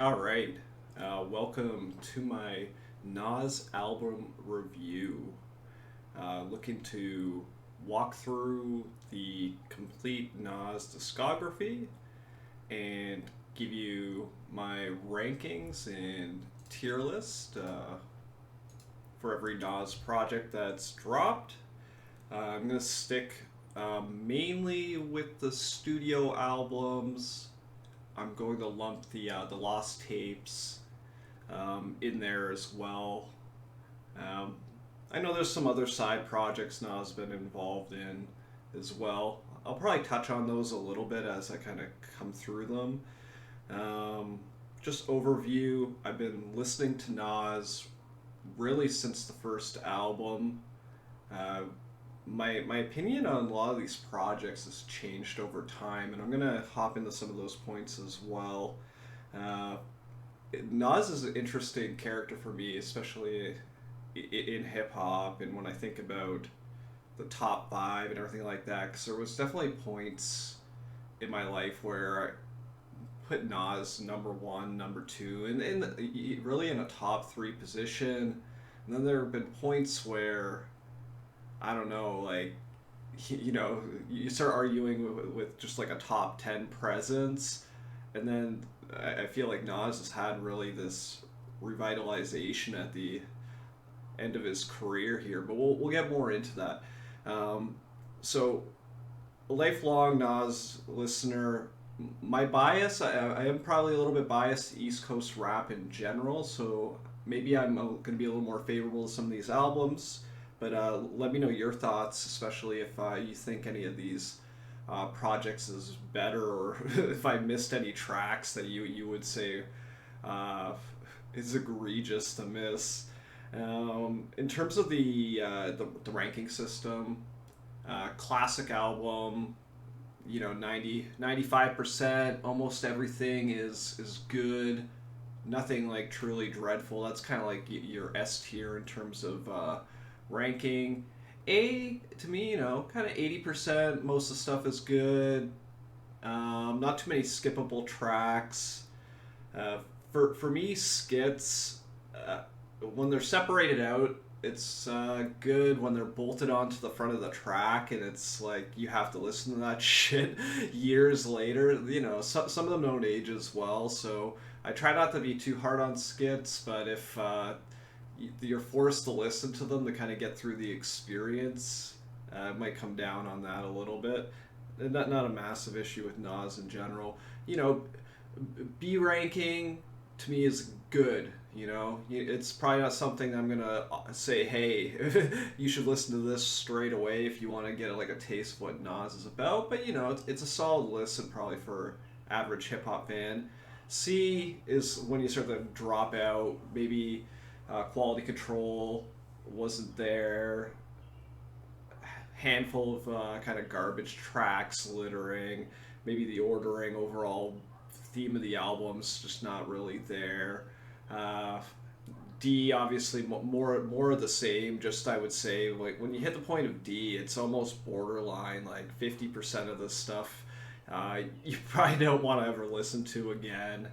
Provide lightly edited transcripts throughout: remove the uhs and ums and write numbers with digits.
All right. Welcome to my Nas album review. Looking to walk through the complete Nas discography and give you my rankings and tier list for every Nas project that's dropped. I'm going to stick mainly with the studio albums. I'm going to lump the lost tapes in there as well. Um, I know there's some other side projects Nas been involved in as well. I'll probably touch on those a little bit as I kind of come through them. Um, just overview. I've been listening to Nas really since the first album. Uh, my opinion on a lot of these projects has changed over time, and I'm gonna hop into some of those points as well. Uh, Nas is an interesting character for me, especially in hip hop, and when I think about the top five and everything like that, because there was definitely points in my life where I put Nas number one, number two, and really in a top three position. And then there have been points where I don't know, like you start arguing with just like a top 10 presence, and then I feel like Nas has had really this revitalization at the end of his career here, but we'll get more into that. Um, so, a lifelong Nas listener. My bias, I am probably a little bit biased to East Coast rap in general, so maybe I'm going to be a little more favorable to some of these albums. But let me know your thoughts, especially if you think any of these projects is better, or if I missed any tracks that you would say uh, is egregious to miss. In terms of the ranking system, classic album, 95%, almost everything is good. Nothing like truly dreadful. That's kind of like your S tier in terms of ranking. A to me, kind of 80%. Most of the stuff is good. Not too many skippable tracks. For me, skits, when they're separated out, it's good. When they're bolted onto the front of the track, and it's like you have to listen to that shit years later. Some of them don't age as well, so I try not to be too hard on skits. But if you're forced to listen to them to kind of get through the experience, it might come down on that a little bit. Not a massive issue with Nas in general. B ranking to me is good. It's probably not something I'm gonna say, hey, you should listen to this straight away if you want to get like a taste of what Nas is about. But it's a solid listen probably for average hip hop fan. C is when you start to drop out. Maybe quality control wasn't there. Handful of kind of garbage tracks littering. Maybe the ordering, overall theme of the album's just not really there. Uh, D, obviously more of the same. Just I would say, like when you hit the point of D, it's almost borderline. Like 50% of the stuff, you probably don't want to ever listen to again.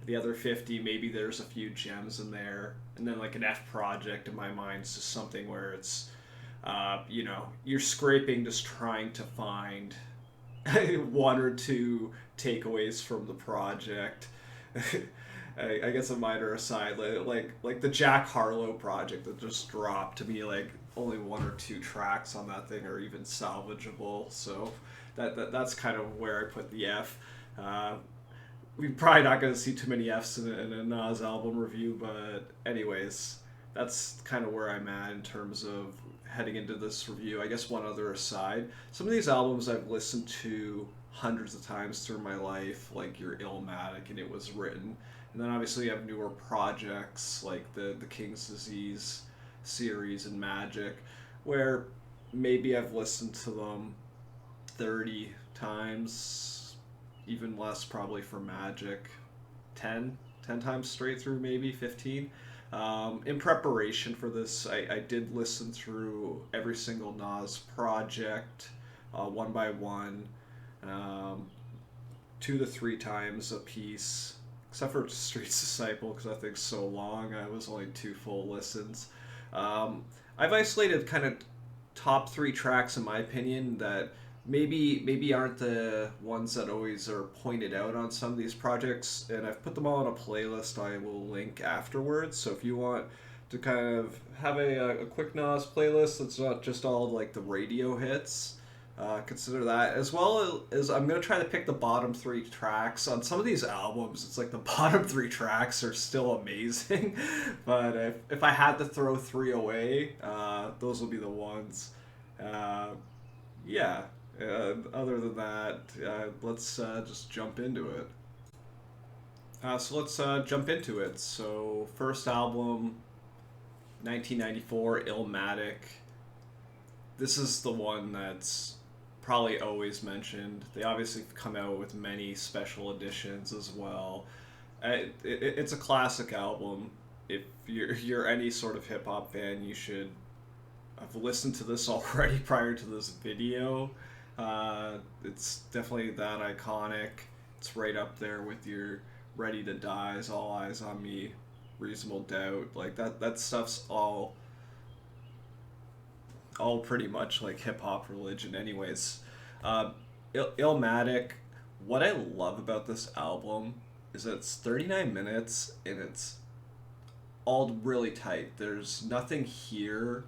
The other 50, maybe there's a few gems in there, and then like an F project in my mind is just something where it's, you're scraping, just trying to find one or two takeaways from the project. I guess a minor aside, like the Jack Harlow project that just dropped, to me, like only one or two tracks on that thing are even salvageable. So that's kind of where I put the F. We're probably not going to see too many Fs in a Nas album review, but anyways, that's kind of where I'm at in terms of heading into this review. I guess one other aside, some of these albums I've listened to hundreds of times through my life, like your Illmatic, and it was written. And then obviously you have newer projects like the King's Disease series and Magic, where maybe I've listened to them 30 times, even less probably for Magic, 10 times straight through, maybe 15. In preparation for this, I did listen through every single Nas project one by one, 2 to 3 times a piece, except for Streets Disciple, because that thing's so long. I was only 2 full listens. I've isolated kind of top 3 tracks, in my opinion, that maybe aren't the ones that always are pointed out on some of these projects, and I've put them all in a playlist I will link afterwards. So if you want to kind of have a quick Nas playlist that's not just all like the radio hits, consider that. As well as I'm going to try to pick the bottom 3 tracks. On some of these albums, it's like the bottom 3 tracks are still amazing, but if I had to throw 3 away, those will be the ones. Yeah. Other than that, let's just jump into it. So let's jump into it. So first album, 1994, Illmatic. This is the one that's probably always mentioned. They obviously come out with many special editions as well. It's a classic album. If you're any sort of hip hop fan, you should have listened to this already prior to this video. It's definitely that iconic. It's right up there with your Ready to Die's, All Eyes on Me, Reasonable Doubt. Like that stuff's all pretty much like hip hop religion anyways. Illmatic, what I love about this album is that it's 39 minutes and it's all really tight. There's nothing here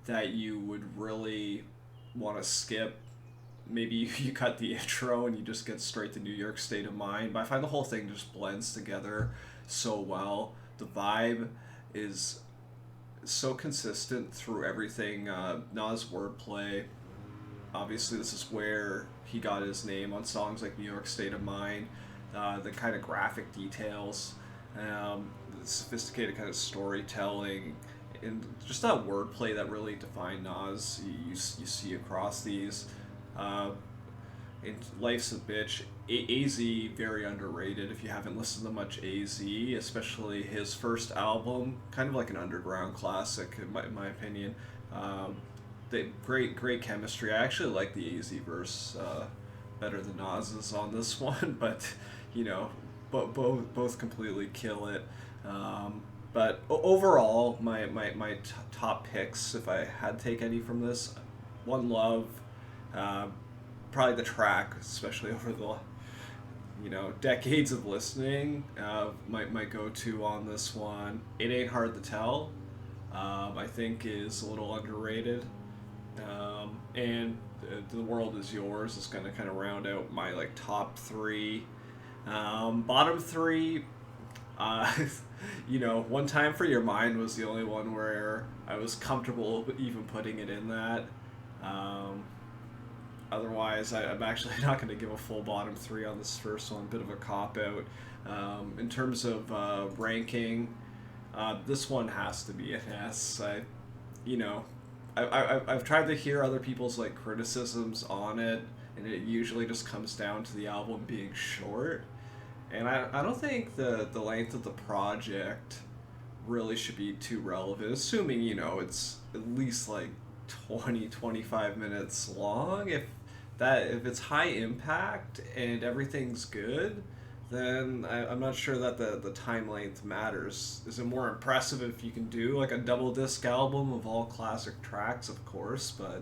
that you would really want to skip. Maybe you cut the intro and you just get straight to New York State of Mind, but I find the whole thing just blends together so well. The vibe is so consistent through everything. Nas wordplay, obviously this is where he got his name on songs like New York State of Mind. The kind of graphic details, the sophisticated kind of storytelling, and just that wordplay that really defined Nas, you see across these. And Life's a Bitch. AZ, very underrated if you haven't listened to much AZ, especially his first album, kind of like an underground classic in my opinion. Great chemistry. I actually like the AZ verse better than Nas's on this one, but you know, both completely kill it. But overall, my top picks, if I had to take any from this, One Love, probably the track, especially over the decades of listening, my go-to on this one. It Ain't Hard to Tell, I think is a little underrated, and The World Is Yours is going to kind of round out my like top 3. Bottom 3, One Time for Your Mind was the only one where I was comfortable even putting it in that. Otherwise, I'm actually not going to give a full bottom 3 on this first one. Bit of a cop-out. In terms of ranking, this one has to be an S. I've tried to hear other people's like criticisms on it, and it usually just comes down to the album being short. And I don't think the length of the project really should be too relevant, assuming, it's at least like 20-25 minutes long. If it's high impact and everything's good, then I'm not sure that the time length matters. Is it more impressive if you can do like a double disc album of all classic tracks? Of course, but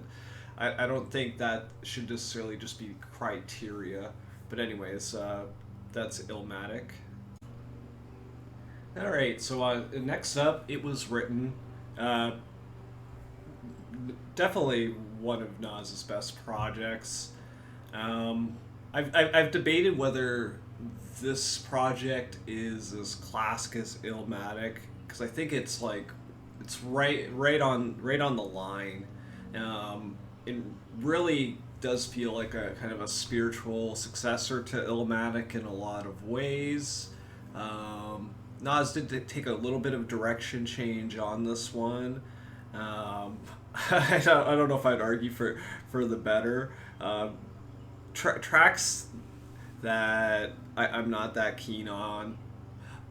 I don't think that should necessarily just be criteria. But anyways, that's Illmatic. Alright, so next up, It Was Written. Definitely one of Nas's best projects. I've debated whether this project is as classic as Illmatic, because I think it's right on the line. It really does feel like a kind of a spiritual successor to Illmatic in a lot of ways. Nas did take a little bit of direction change on this one. I don't know if I'd argue for the better. Tracks that I'm not that keen on.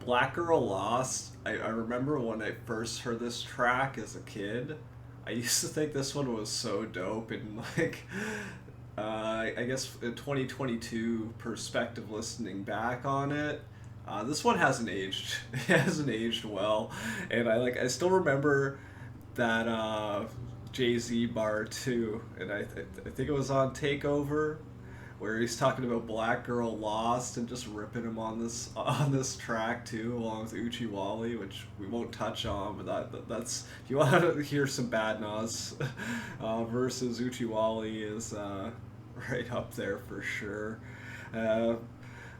Black Girl Lost. I remember when I first heard this track as a kid, I used to think this one was so dope, and like, I guess in 2022 perspective, listening back on it, This one hasn't aged. It hasn't aged well, and I still remember that Jay Z bar too, and I think it was on Takeover, where he's talking about Black Girl Lost and just ripping him on this track too, along with Uchi Wally, which we won't touch on, but that's if you want to hear some bad Nas versus Uchi Wally is right up there for sure. Uh,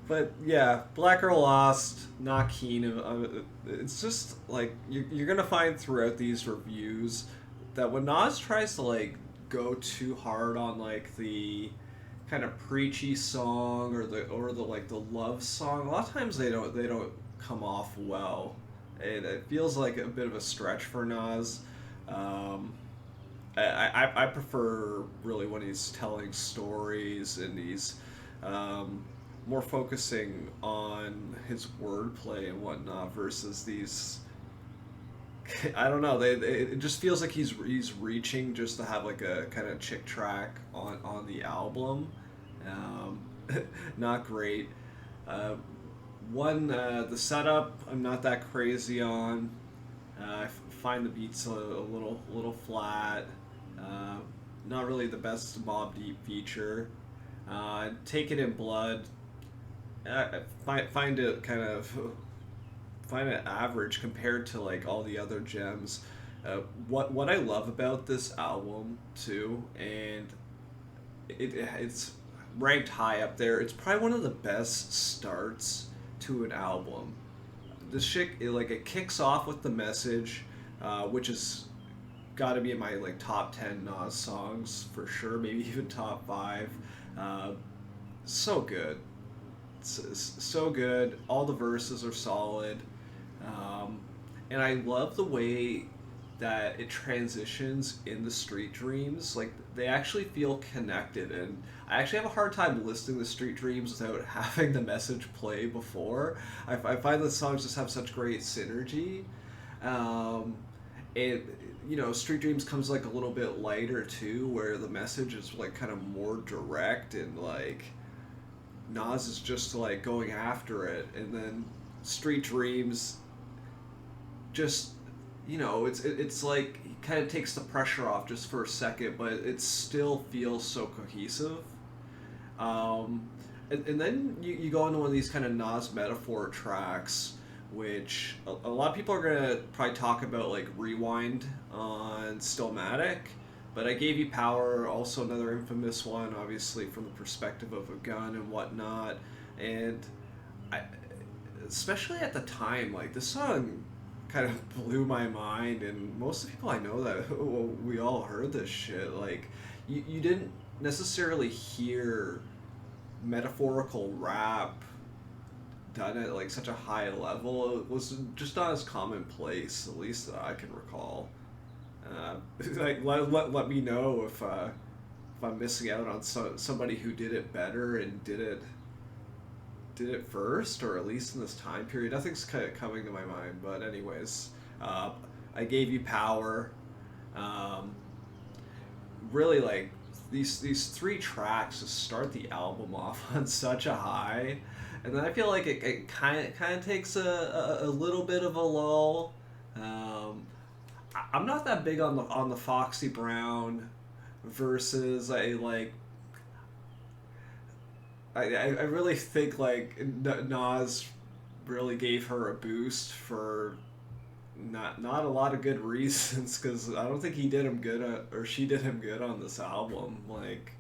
but yeah, Black Girl Lost, not keen. It's just like you're gonna find throughout these reviews that when Nas tries to like go too hard on like the kind of preachy song or the like the love song, a lot of times they don't come off well. It feels like a bit of a stretch for Nas. Um, I prefer really when he's telling stories and he's um, more focusing on his wordplay and whatnot versus these. I don't know. It just feels like he's reaching just to have like a kind of chick track on the album. Um, Not great. Uh, the setup I'm not that crazy on. Find the beats a little flat. Uh, Not really the best Mob Deep feature. Take It in Blood. Find it kind of find it average compared to like all the other gems. What I love about this album too, and it's ranked high up there. It's probably one of the best starts to an album. This shit it kicks off with the message, which is got to be in my like top 10 Nas songs for sure, maybe even top 5. Uh, so good. It's so good. All the verses are solid. Um, and I love the way that it transitions in the Street Dreams. Like they actually feel connected, and I actually have a hard time listening to Street Dreams without having the message play before. I find the songs just have such great synergy. Um, and Street Dreams comes like a little bit lighter too, where the message is like kind of more direct and like Nas is just like going after it, and then Street Dreams just it's like he kind of takes the pressure off just for a second, but it still feels so cohesive. And then you go into one of these kind of Nas metaphor tracks, which a lot of people are gonna probably talk about like Rewind on Stillmatic, but I Gave You Power, also another infamous one, obviously from the perspective of a gun and whatnot, and I, especially at the time, like this song kind of blew my mind, and most of the people I know that we all heard this shit. Like you didn't necessarily hear metaphorical rap done at like such a high level. It was just not as commonplace, at least that I can recall. Like let me know if I'm missing out on somebody who did it better and did it first, or at least in this time period. Nothing's kind of coming to my mind, but anyways, I Gave You Power. Um, Really like these 3 tracks to start the album off on such a high, and then I feel like it kind of takes a little bit of a lull. I'm not that big on the Foxy Brown versus I really think like Nas really gave her a boost for not a lot of good reasons, because I don't think he did him good or she did him good on this album. Like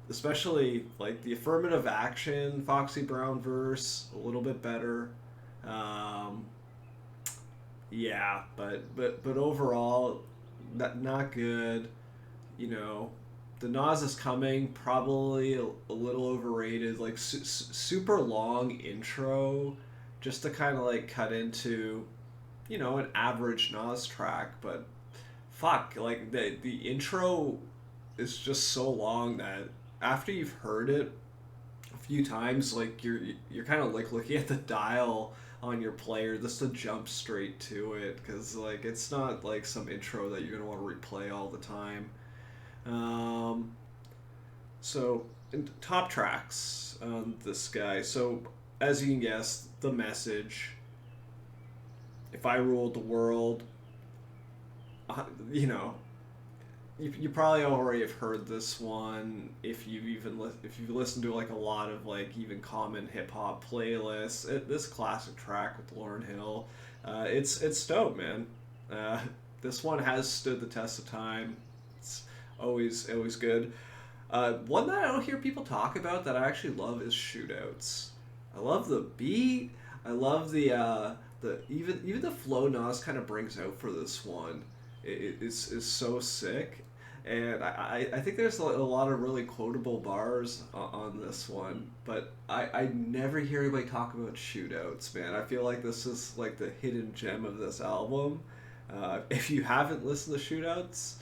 especially like the affirmative action Foxy Brown verse a little bit better. Um, yeah, but overall not good. You know, the Nas is Coming, probably a little overrated. Like super long intro, just to kind of like cut into, an average Nas track. But fuck, like the intro is just so long that after you've heard it a few times, like you're kind of like looking at the dial on your player just to jump straight to it, because like it's not like some intro that you're gonna want to replay all the time. Um, so top tracks on this guy. So as you can guess, the message. If I ruled the world, you know, you probably already have heard this one if if you've listened to like a lot of like even common hip hop playlists. This classic track with Lauryn Hill, it's dope, man. Uh, this one has stood the test of time. It's always good. One that I don't hear people talk about that I actually love is Shootouts. I love the beat. I love the even the flow Nas kind of brings out for this one. Is so sick, and I think there's a lot of really quotable bars on this one, but I never hear anybody talk about Shootouts, man. I feel like this is like the hidden gem of this album. If you haven't listened to Shootouts,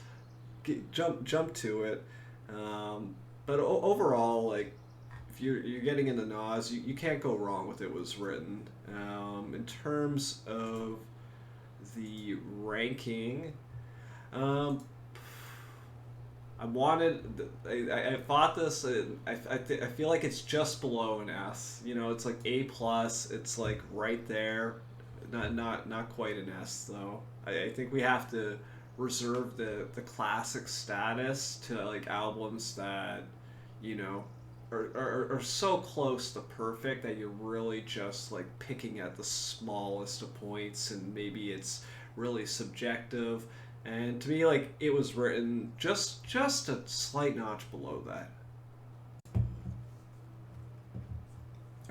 jump to it. But overall, like if you're getting into Nas, you can't go wrong with It Was Written. In terms of the ranking, um, I thought this. I feel like it's just below an S. You know, it's like A plus. It's like right there. Not quite an S though. I think we have to reserve the classic status to like albums that, you know, are so close to perfect that you're really just like picking at the smallest of points, and maybe it's really subjective. And to me, like It Was Written just a slight notch below that.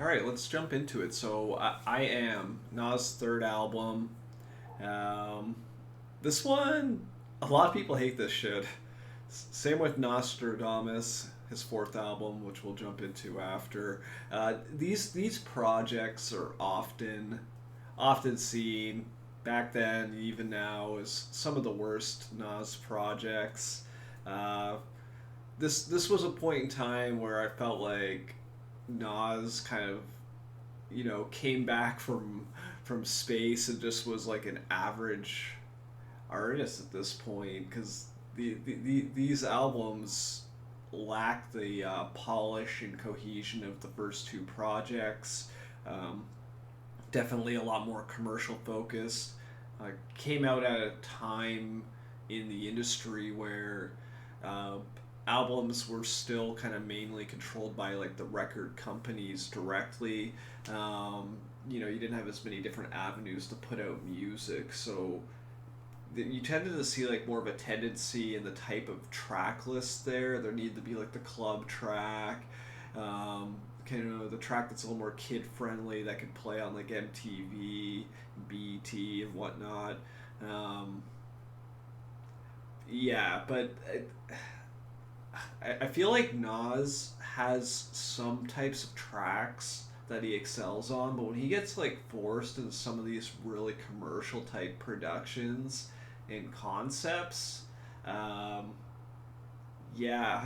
All right, let's jump into it. So I Am Nas' third album. Um, this one, a lot of people hate this shit. Same with Nastradamus, his fourth album, which we'll jump into after. These projects are often seen back then, even now, as some of the worst Nas projects. Uh, this was a point in time where I felt like Nas kind of, you know, came back from space and just was like an average artist at this point, because these albums lack the polish and cohesion of the first two projects. Um, Definitely a lot more commercial focused. Came out at a time in the industry where uh, albums were still kind of mainly controlled by like the record companies directly. You know, you didn't have as many different avenues to put out music, so you tended to see like more of a tendency in the type of track list there. There needed to be like the club track, kind of the track that's a little more kid friendly that could play on like MTV, BT, and whatnot. Um, yeah, but I feel like Nas has some types of tracks that he excels on, but when he gets like forced into some of these really commercial type productions and concepts, um, yeah,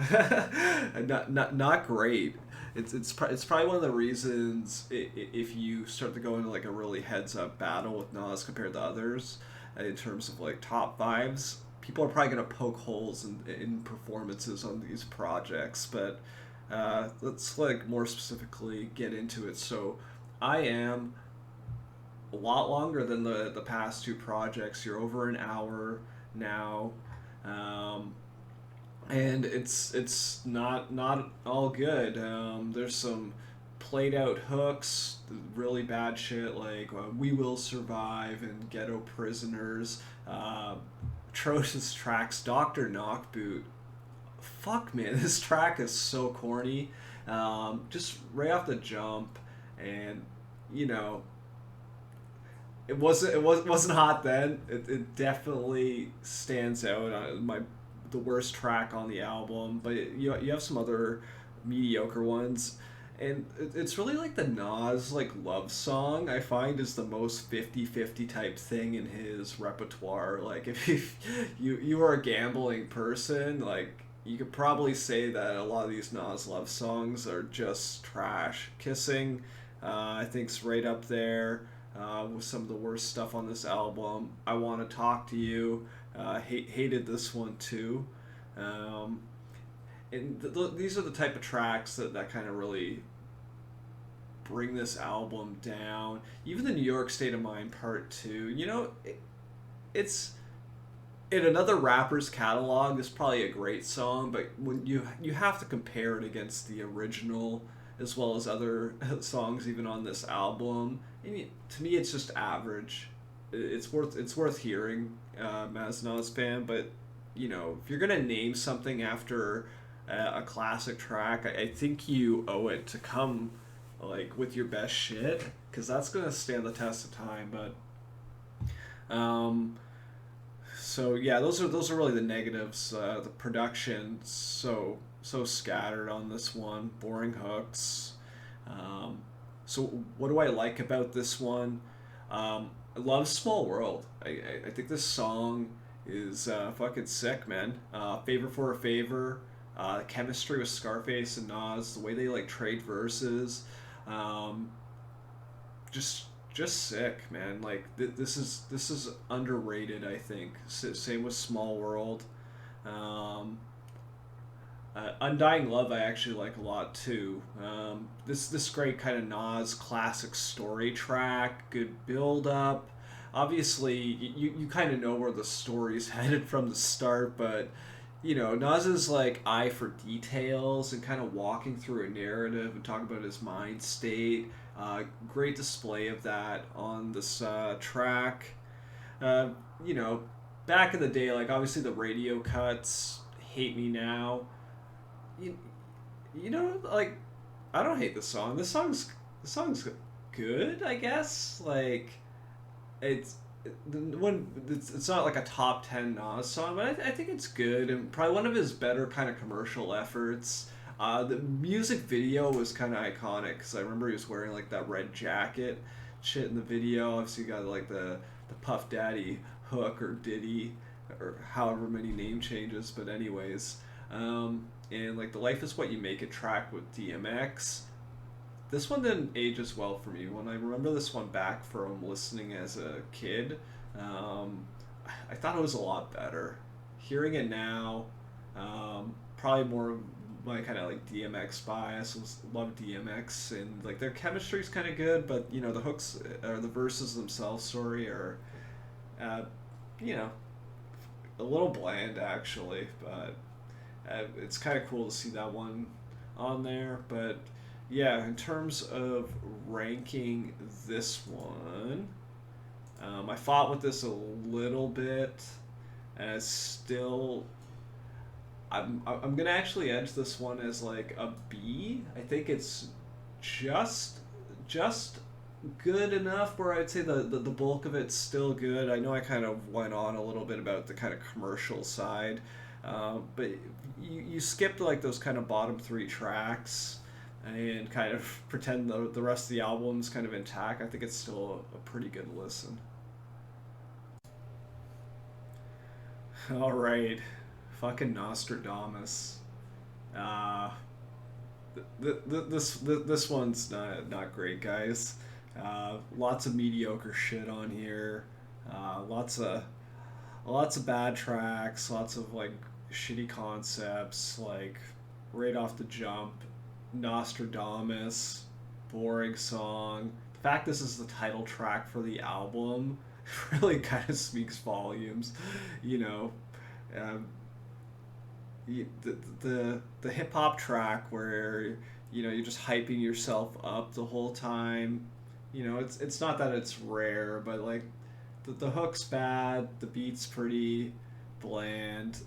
not great. It's probably one of the reasons if you start to go into like a really heads up battle with Nas compared to others, in terms of like top vibes, people are probably gonna poke holes in performances on these projects. But let's like more specifically get into it. So I Am a lot longer than the past two projects. You're over an hour now. Um, and it's not all good. There's some played out hooks, really bad shit like "We Will Survive" and "Ghetto Prisoners." Atrocious tracks. Doctor Knockboot. Fuck man, this track is so corny. Just right off the jump, and you know it wasn't hot then. It definitely stands out. My the worst track on the album, but you have some other mediocre ones, and it's really like the Nas like love song I find is the most 50-50 type thing in his repertoire. Like if you are a gambling person, like you could probably say that a lot of these Nas love songs are just trash. Kissing, I think's right up there with some of the worst stuff on this album. I Want to Talk to You, hated this one too. Um, and these are the type of tracks that kind of really bring this album down. Even the New York State of Mind Part 2, it's in another rapper's catalog is probably a great song, but when you have to compare it against the original as well as other songs even on this album. And to me, it's just average. It's worth hearing as an Nas fan, but if you're gonna name something after a classic track, I think you owe it to come like with your best shit, because that's gonna stand the test of time. But so yeah, those are really the negatives. The production so scattered on this one, boring hooks. So what do I like about this one? I love Small World. I think this song is fucking sick, man. Favor for a Favor. Chemistry with Scarface and Nas, the way they like trade verses, just sick, man. Like this is underrated, I think. Same with Small World. Undying Love I actually like a lot too. This great kind of Nas classic story track, good build up. Obviously, you kind of know where the story's headed from the start, but Nas's like eye for details and kind of walking through a narrative and talking about his mind state. Great display of that on this track. Back in the day, like obviously the radio cuts, Hate Me Now. Like I don't hate this song. This song's good, I guess. Like it's it's not like a top 10 Nas song, but I think it's good and probably one of his better kind of commercial efforts. The music video was kind of iconic because I remember he was wearing like that red jacket shit in the video. Obviously, you got like the Puff Daddy hook or Diddy or however many name changes, but anyways, and like the Life Is What You Make It track with DMX. This one didn't age as well for me. When I remember this one back from listening as a kid, I thought it was a lot better. Hearing it now, probably more of my kind of like DMX bias. Love DMX and like their chemistry's kind of good, but the hooks or the verses themselves, sorry, are a little bland actually. But it's kind of cool to see that one on there. But yeah, in terms of ranking this one, I fought with this a little bit, and I'm gonna actually edge this one as like a B. I think it's just good enough where I'd say the bulk of it's still good. I know I kind of went on a little bit about the kind of commercial side, but you skipped like those kind of bottom three tracks and kind of pretend the rest of the album's kind of intact. I think it's still a pretty good listen. All right, fucking Nostradamus. Uh, this one's not great, guys. Lots of mediocre shit on here. Lots of bad tracks. Lots of like shitty concepts. Like right off the jump, Nostradamus, boring song. The fact this is the title track for the album really kind of speaks volumes. Um, the hip hop track where you're just hyping yourself up the whole time. It's not that it's rare, but like the hook's bad, the beat's pretty bland.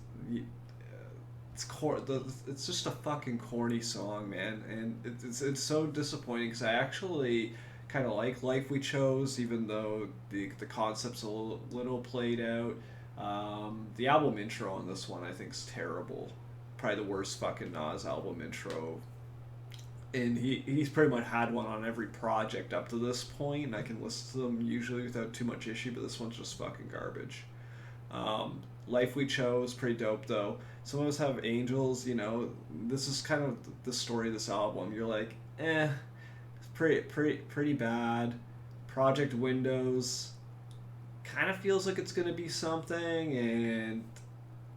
It's just a fucking corny song, man, and it's so disappointing because I actually kind of like Life We Chose, even though the concept's a little played out. The album intro on this one I think is terrible, probably the worst fucking Nas album intro, and he's pretty much had one on every project up to this point, and I can listen to them usually without too much issue, but this one's just fucking garbage. Life We Chose, pretty dope though. Some of us have angels, this is kind of the story of this album. You're like, it's pretty bad. Project Windows kind of feels like it's gonna be something, and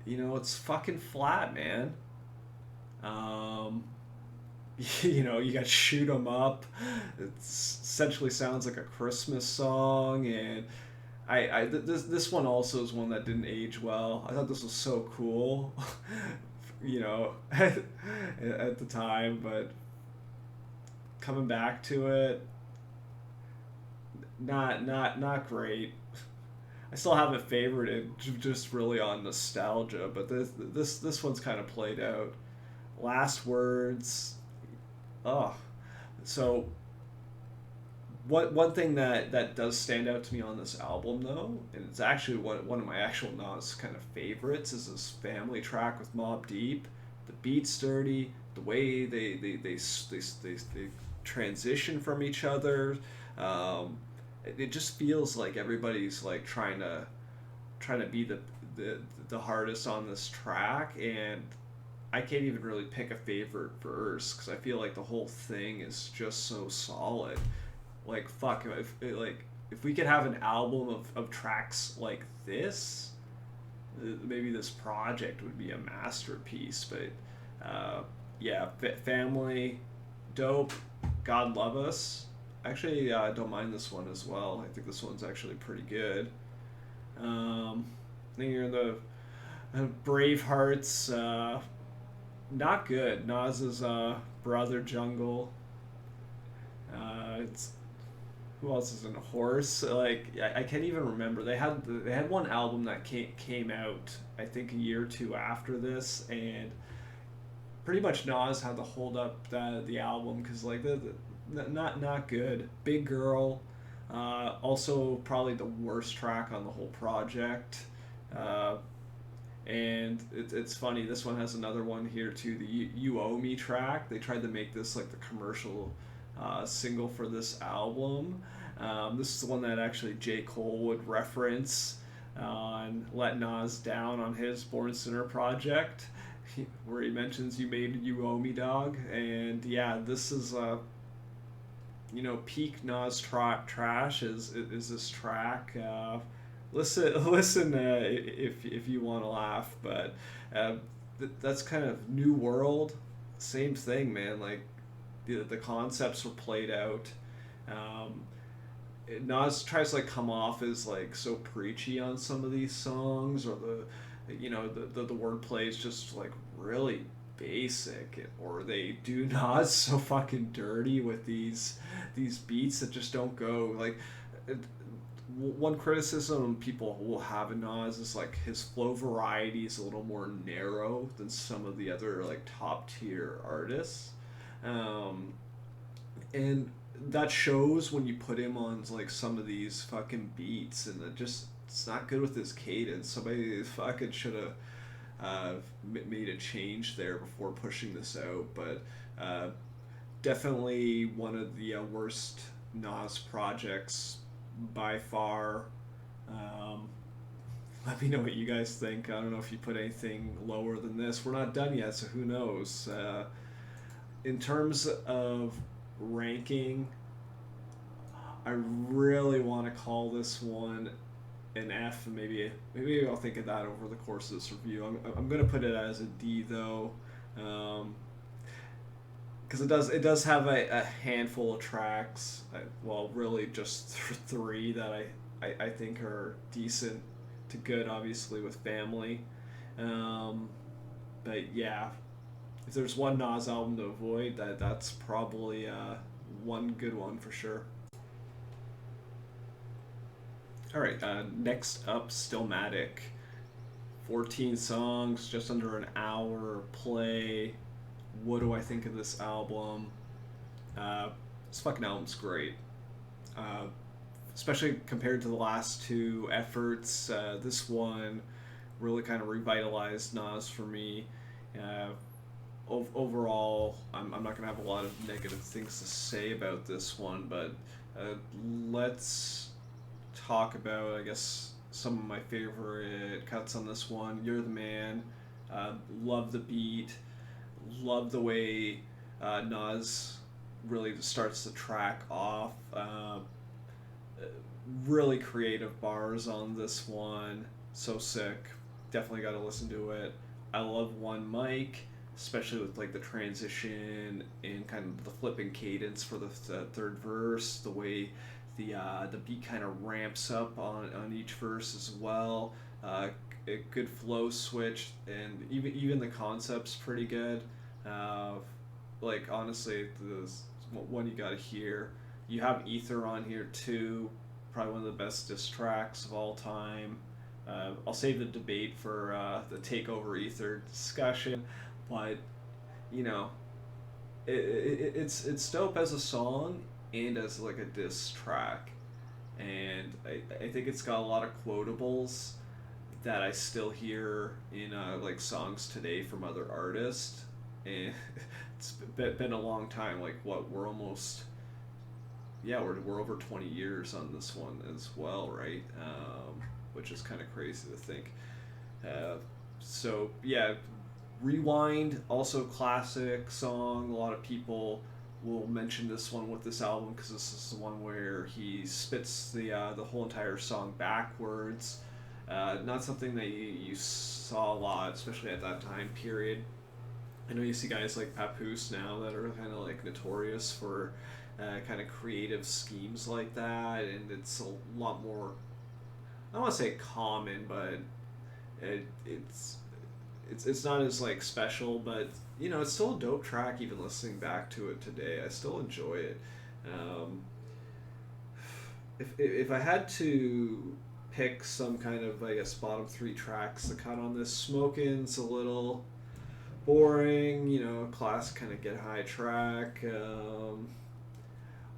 it's fucking flat, man. You got Shoot 'Em Up. It essentially sounds like a Christmas song, and this one also is one that didn't age well. I thought this was so cool, at the time, but coming back to it, not great. I still have it favorited, just really on nostalgia, but this one's kind of played out. Last words. Oh, so one thing that does stand out to me on this album though, and it's actually one of my actual Nas kind of favorites, is this family track with Mobb Deep. The beat's sturdy, the way they transition from each other. It just feels like everybody's like trying to be the hardest on this track, and I can't even really pick a favorite verse because I feel like the whole thing is just so solid. Like fuck, if we could have an album of tracks like this, maybe this project would be a masterpiece. But yeah, family, dope. God love us. Actually, I don't mind this one as well. I think this one's actually pretty good. Then you're in the Bravehearts. Not good. Nas's brother Jungle. It's who else is in a Horse? Like I can't even remember. They had one album that came out I think a year or two after this, and pretty much Nas had to hold up the album because like not good. Big Girl, also probably the worst track on the whole project. Uh, and it's funny. This one has another one here too. The You Owe Me track. They tried to make this like the commercial single for this album. This is the one that actually J. Cole would reference on Let Nas Down on his Born Sinner project, where he mentions "You made you owe me, dog." And yeah, this is peak Nas trash is this track. Listen if you want to laugh, but that's kind of New World, same thing, man. Like the concepts were played out. Um, Nas tries to like come off as like so preachy on some of these songs, or the wordplay is just like really basic, or they do Nas so fucking dirty with these beats that just don't go like. One criticism people will have in Nas is like his flow variety is a little more narrow than some of the other like top tier artists, and that shows when you put him on like some of these fucking beats, and it's not good with his cadence. Somebody fucking should have made a change there before pushing this out, but definitely one of the worst Nas projects by far. Um, Let me know what you guys think. I don't know if you put anything lower than this. We're not done yet, so who knows? In terms of ranking, I really want to call this one an F. Maybe I'll think of that over the course of this review. I'm gonna put it as a D though, because it does have a handful of tracks. Well, really just three that I think are decent to good. Obviously with Family, but yeah, if there's one Nas album to avoid, that's probably one good one for sure. All right, next up, Stillmatic. 14 songs, just under an hour play. What do I think of this album? This fucking album's great. Uh, Especially compared to the last two efforts. This one really kind of revitalized Nas for me. Uh, Overall, I'm not going to have a lot of negative things to say about this one, but let's talk about, I guess, some of my favorite cuts on this one. You're the Man. Love the beat. Love the way Nas really starts the track off. Really creative bars on this one. So sick. Definitely got to listen to it. I love One Mic. especially with like the transition and kind of the flipping cadence for the third verse, the way the beat kind of ramps up on each verse as well. A good flow switch, and even the concept's pretty good. Uh, like honestly, the one you gotta hear. You have Ether on here too, probably one of the best diss tracks of all time. I'll save the debate for the Takeover Ether discussion, but you know, it's dope as a song and as like a diss track, and I think it's got a lot of quotables that I still hear in like songs today from other artists, and it's been a long time. Like what we're almost, yeah, we're over 20 years on this one as well, right? Which is kind of crazy to think. So yeah, Rewind, also classic song. A lot of people will mention this one with this album because this is the one where he spits the whole entire song backwards. Not something that you saw a lot, especially at that time period. I know you see guys like Papoose now that are kind of like notorious for kind of creative schemes like that, and it's a lot more. I don't want to say common, but it's not as like special, but you know it's still a dope track. Even listening back to it today, I still enjoy it. If I had to pick some kind of, I guess, bottom three tracks to cut on this, Smokin's a little boring, you know, classic kind of get high track.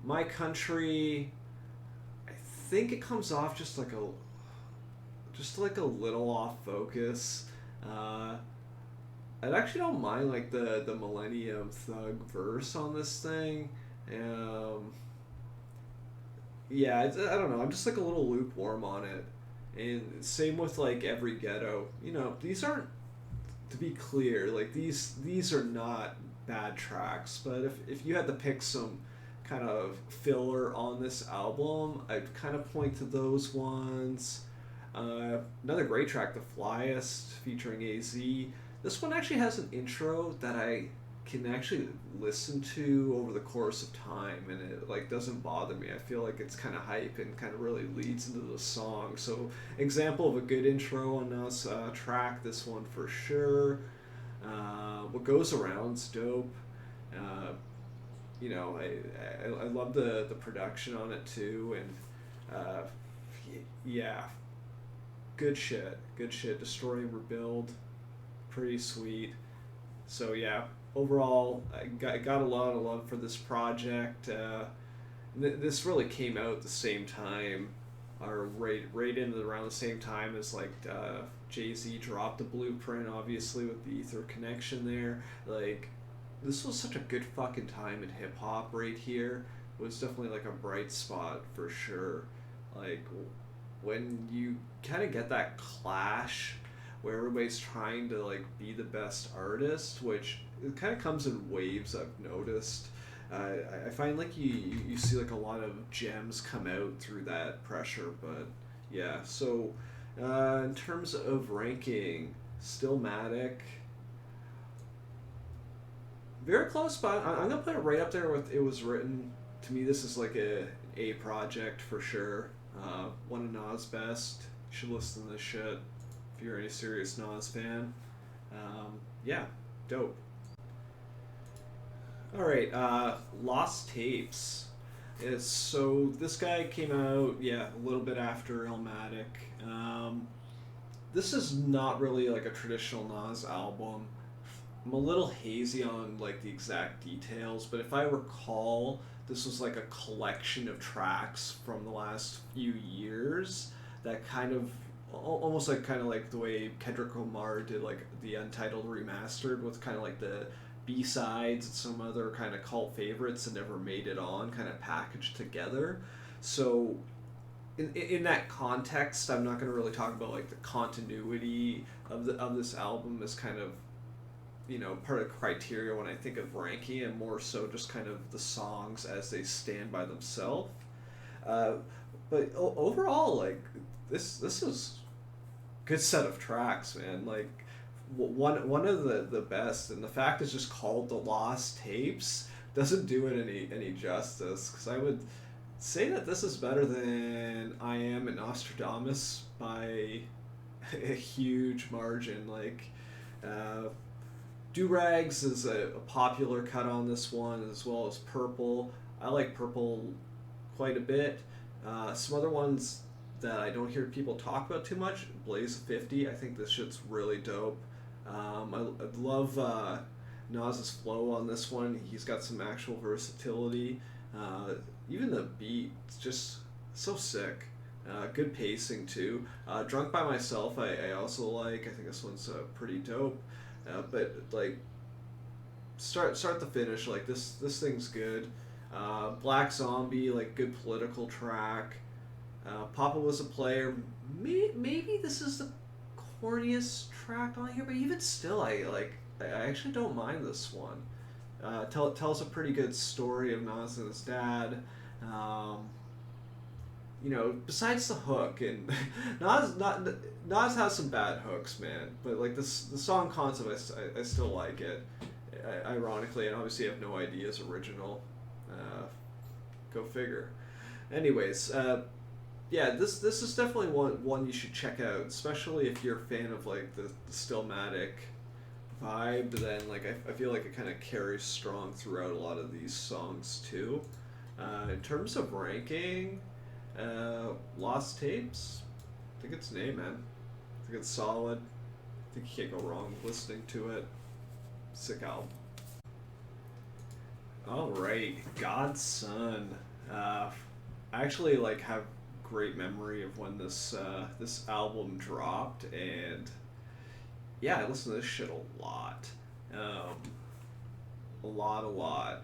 My Country, I think it comes off just like a little off focus. I actually don't mind like the Millennium Thug verse on this thing. Yeah, I don't know. I'm just like a little lukewarm on it, and same with like Every Ghetto. You know, these aren't, to be clear, like these are not bad tracks. But if you had to pick some kind of filler on this album, I'd kind of point to those ones. Another great track, The Flyest, featuring AZ. This one actually has an intro that I can actually listen to over the course of time, and it like doesn't bother me. I feel like it's kind of hype and kind of really leads into the song. So example of a good intro on this track, this one for sure. What Goes Around's dope. You know, I love the production on it too, and yeah, good shit. Destroy and Rebuild, pretty sweet. So yeah, overall, I got a lot of love for this project. This really came out at the same time, or right in around the same time as like Jay-Z dropped the Blueprint, obviously with the Ether connection there. Like, this was such a good fucking time in hip hop right here. It was definitely like a bright spot for sure. Like, when you kind of get that clash where everybody's trying to like be the best artist, which it kind of comes in waves, I've noticed. I find like you see like a lot of gems come out through that pressure, but yeah. So in terms of ranking, Stillmatic, very close, but I'm gonna put it right up there with It Was Written. To me, this is like an A project for sure. One of Nas' best. You should listen to this shit if you're any serious Nas fan. Yeah, dope. Alright, Lost Tapes. So this guy came out, yeah, a little bit after Illmatic. This is not really like a traditional Nas album. I'm a little hazy on like the exact details, but if I recall, this was like a collection of tracks from the last few years that kind of almost like kind of like the way Kendrick Lamar did like the Untitled Remastered, with kind of like the B-sides and some other kind of cult favorites that never made it on, kind of packaged together. So in that context, I'm not going to really talk about like the continuity of this album as kind of, you know, part of criteria when I think of ranking, and more so just kind of the songs as they stand by themselves. But overall, like this is good set of tracks, man. Like one of the best, and the fact it's just called The Lost Tapes doesn't do it any justice, because I would say that this is better than I Am and Nostradamus by a huge margin. Like, Do-Rags is a popular cut on this one, as well as Purple. I like Purple quite a bit. Some other ones that I don't hear people talk about too much, Blaze 50, I think this shit's really dope. I love Nas's flow on this one. He's got some actual versatility. Even the beat, it's just so sick. Good pacing too. Drunk by Myself, I also like. I think this one's pretty dope. But like, start to finish, like this thing's good. Black Zombie, like good political track. Papa Was a Player. Maybe this is the corniest track on here, but even still, I actually don't mind this one. Tells a pretty good story of Nas and his dad. Besides the hook, and Nas has some bad hooks, man. But like the song concept, I still like it. Ironically, and obviously I have no idea is original. Go figure. Anyways, this is definitely one you should check out, especially if you're a fan of like the Stillmatic vibe. Then like I feel like it kind of carries strong throughout a lot of these songs too. In terms of ranking, Lost Tapes, I think it's an A, man. I think it's solid. I think you can't go wrong listening to it. Sick album. All right, God's Son. I actually like have great memory of when this album dropped, and yeah, I listened to this shit a lot, a lot,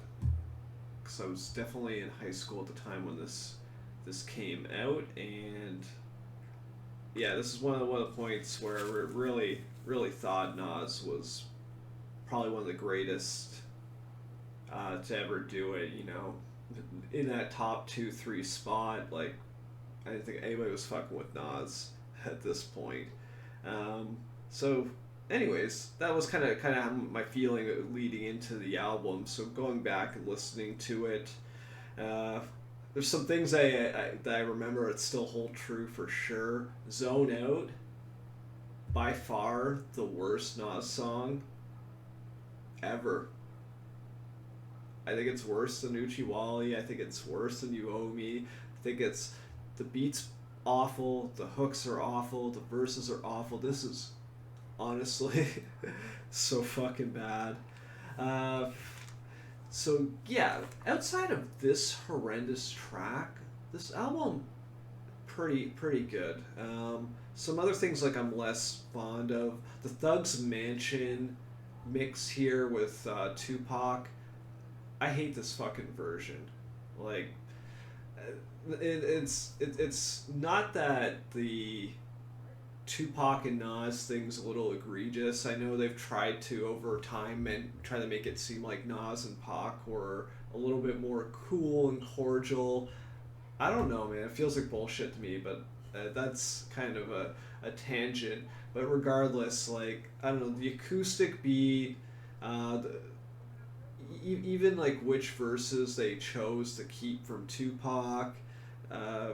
because I was definitely in high school at the time when this came out, and yeah, this is one of the points where I really thought Nas was probably one of the greatest to ever do it. In that top 2-3 spot, like I didn't think anybody was fucking with Nas at this point. So, anyways, that was kind of my feeling leading into the album. So going back and listening to it, there's some things that I remember that still hold true for sure. Zone Out, by far the worst Nas song ever. I think it's worse than Uchiwali. I think it's worse than You Owe Me. I think it's, the beat's awful, the hooks are awful, the verses are awful. This is honestly so fucking bad. So yeah, outside of this horrendous track, this album pretty good. Some other things like I'm less fond of. The Thug's Mansion mix here with Tupac. I hate this fucking version. Like, it's not that the Tupac and Nas thing's a little egregious. I know they've tried to over time and try to make it seem like Nas and Pac were a little bit more cool and cordial. I don't know, man. It feels like bullshit to me, but that's kind of a tangent. But regardless, like, I don't know, the acoustic beat, even like which verses they chose to keep from Tupac. I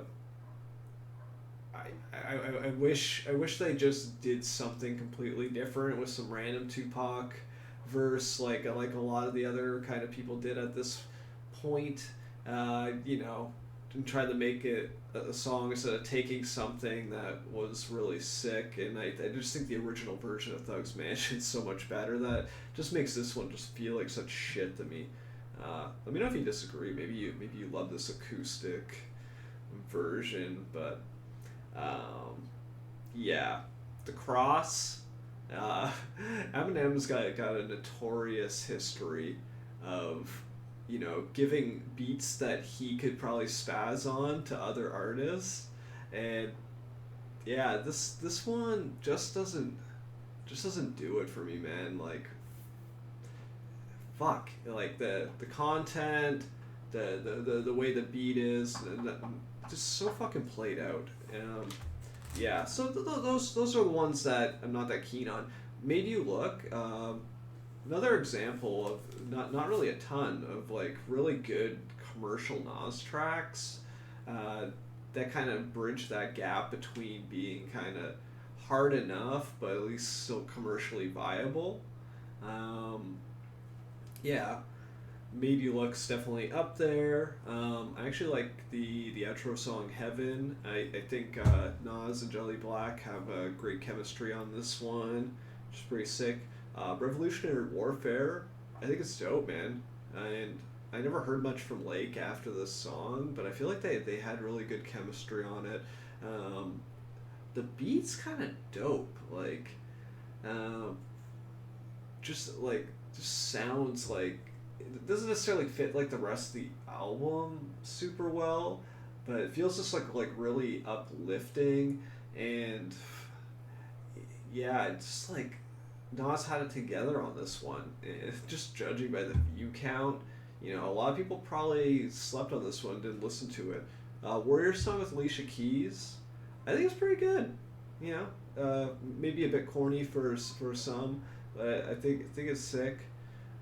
wish they just did something completely different with some random Tupac verse, like a lot of the other kind of people did at this point. And try to make it a song instead of taking something that was really sick. And I just think the original version of Thug's Mansion is so much better that just makes this one just feel like such shit to me. Let me know if you disagree. Maybe you love this acoustic version, but yeah, The Cross. Eminem's got a notorious history of giving beats that he could probably spaz on to other artists, and yeah, this one just doesn't do it for me, man. Like, fuck, like the content, the way the beat is, just so fucking played out. Yeah, so those are the ones that I'm not that keen on. Made You Look. Another example of not really a ton of like really good commercial Nas tracks that kind of bridge that gap between being kind of hard enough but at least still commercially viable. Um, yeah, Made You Look's definitely up there. I actually like the outro song Heaven. I think Nas and Jelly Black have a great chemistry on this one, which is pretty sick. Revolutionary Warfare, I think it's dope, man. And I never heard much from Lake after this song, but I feel like they had really good chemistry on it. Um, the beat's kind of dope. Like, um, just sounds like it doesn't necessarily fit like the rest of the album super well, but it feels just like really uplifting and yeah, it's just like Nas had it together on this one. Just judging by the view count, a lot of people probably slept on this one, didn't listen to it. Warrior Song with Alicia Keys, I think it's pretty good. Maybe a bit corny for some, but I think it's sick.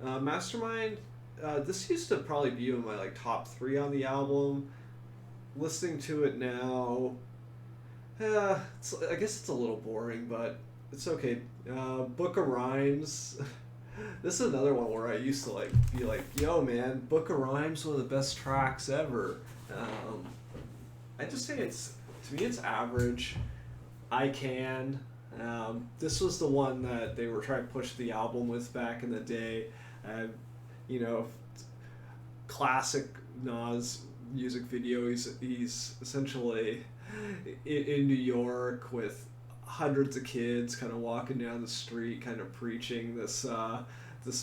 Mastermind, this used to probably be in my like top three on the album. Listening to it now, I guess it's a little boring, but it's okay. Book of Rhymes. This is another one where I used to like be like, "Yo, man, Book of Rhymes one of the best tracks ever." I just say to me it's average. I Can. This was the one that they were trying to push the album with back in the day. Uh, you know, classic Nas music video. He's essentially in New York with hundreds of kids, kind of walking down the street, kind of preaching this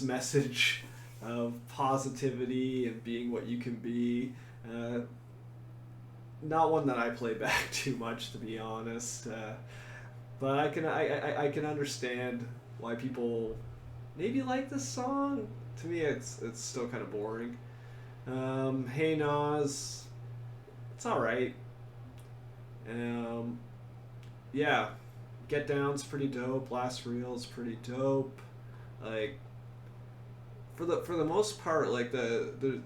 message of positivity and being what you can be. Not one that I play back too much, to be honest. But I can understand why people maybe like this song. To me, it's still kind of boring. Hey Nas, it's all right. Um, yeah, Get Down's pretty dope. Last Reel's pretty dope. Like for the most part, like the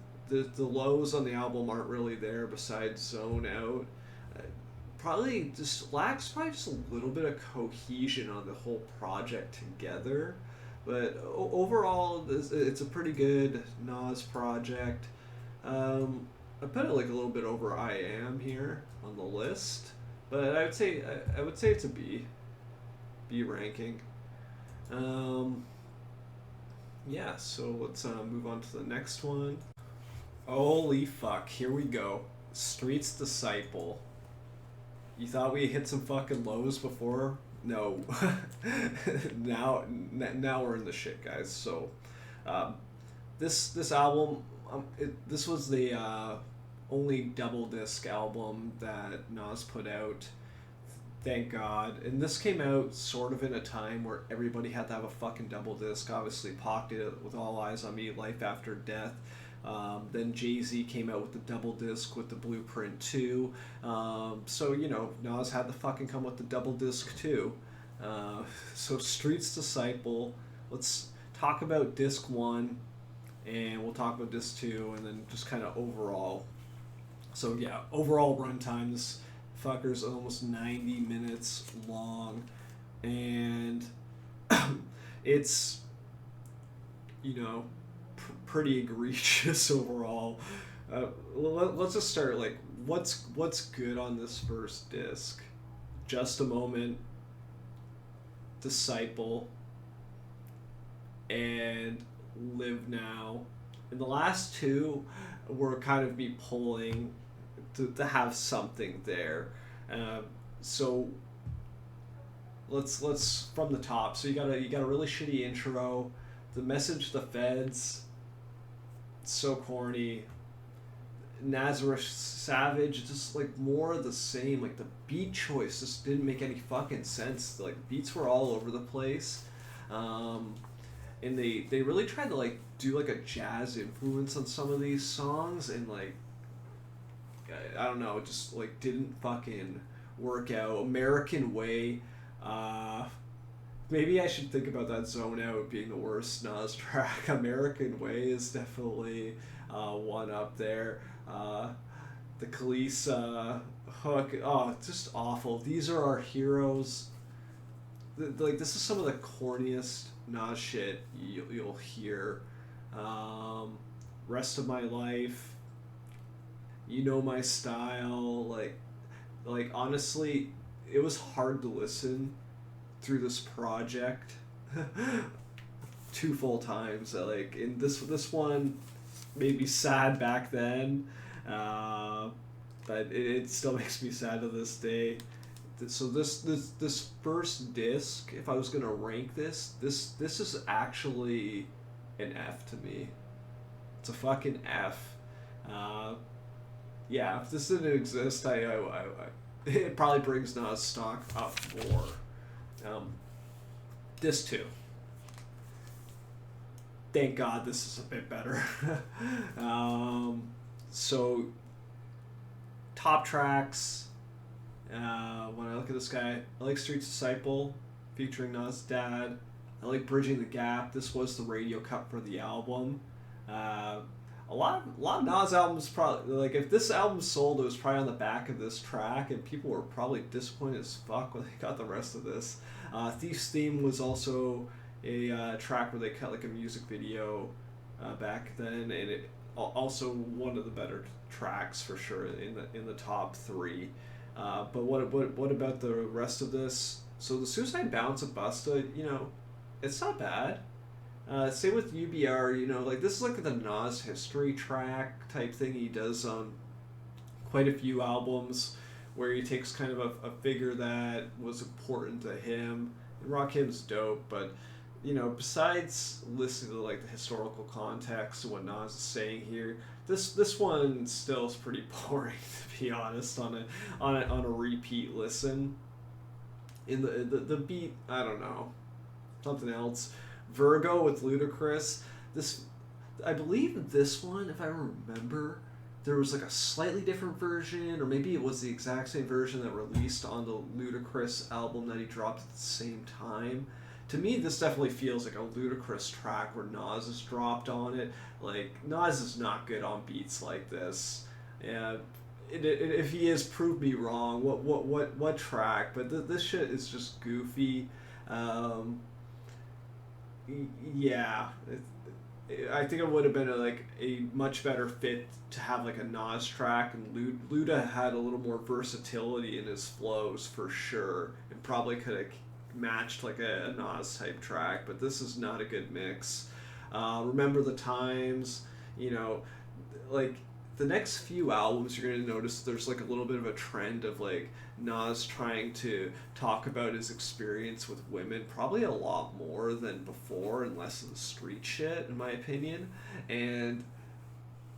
lows on the album aren't really there. Besides Zone Out, probably just lacks probably just a little bit of cohesion on the whole project together. But overall, it's a pretty good Nas project. I put it like a little bit over I Am here on the list, but I would say it's a B ranking. Um, yeah, so let's move on to the next one. Holy fuck! Here we go. Streets Disciple. You thought we hit some fucking lows before? No. Now we're in the shit, guys. So, um, this album, this was the only double disc album that Nas put out. Thank God. And this came out sort of in a time where everybody had to have a fucking double disc. Obviously, Pac did it with All Eyes on Me, Life After Death. Then Jay-Z came out with the double disc with the Blueprint 2. So, Nas had to fucking come with the double disc too. So Streets Disciple, let's talk about disc 1, and we'll talk about disc 2, and then just kind of overall. So yeah, overall runtime, this fucker's almost 90 minutes long, and it's, pretty egregious overall. Let's just start, like, what's good on this first disc? Just a Moment, Disciple, and Live Now. And the last two were kind of me pulling to have something there. So let's from the top. So you got a really shitty intro. The Message to the Feds, so corny. Nazareth Savage, just like more of the same. Like the beat choice just didn't make any fucking sense. Like beats were all over the place, and they really tried to like do like a jazz influence on some of these songs, and like I don't know, it just like didn't fucking work out. American Way, Maybe I should think about that Zone Out being the worst Nas track. American Way is definitely one up there. The Khalees hook, oh, it's just awful. These are our heroes. Like, this is some of the corniest Nas shit you'll hear. Rest of My Life, You Know My Style. Like honestly, it was hard to listen through this project two full times. Like, in this one made me sad back then, but it still makes me sad to this day. So this first disc, if I was gonna rank this is actually an F to me. It's a fucking F. Yeah, if this didn't exist, it probably brings Nas stock up more. Disc 2. Thank God this is a bit better. So, top tracks. When I look at this guy, I like Street's Disciple, featuring Nas' dad. I like Bridging the Gap. This was the radio cut for the album. A lot of Nas albums probably, like, if this album sold, it was probably on the back of this track, and people were probably disappointed as fuck when they got the rest of this. Thief's Theme was also a track where they cut like a music video back then, and it also one of the better tracks for sure in the top 3. But what about the rest of this? So the Suicide Bounce of Busta, it's not bad. Same with UBR, like, this is like the Nas history track type thing he does on quite a few albums, where he takes kind of a figure that was important to him. And Rakim's dope, but besides listening to like the historical context of what Nas is saying here, this one still is pretty boring, to be honest, on a repeat listen. In the beat, I don't know, something else. Virgo with Ludacris. I believe this one, if I remember, there was like a slightly different version, or maybe it was the exact same version that released on the Ludacris album that he dropped at the same time. To me, this definitely feels like a Ludacris track where Nas is dropped on it. Like, Nas is not good on beats like this. And if he is, prove me wrong. What track? But this shit is just goofy. Yeah. I think it would have been a much better fit to have like a Nas track, and Luda had a little more versatility in his flows for sure, and probably could have matched like a Nas type track, but this is not a good mix. Remember the Times, like the next few albums, you're going to notice there's like a little bit of a trend of like Nas trying to talk about his experience with women, probably a lot more than before and less of the street shit, in my opinion. And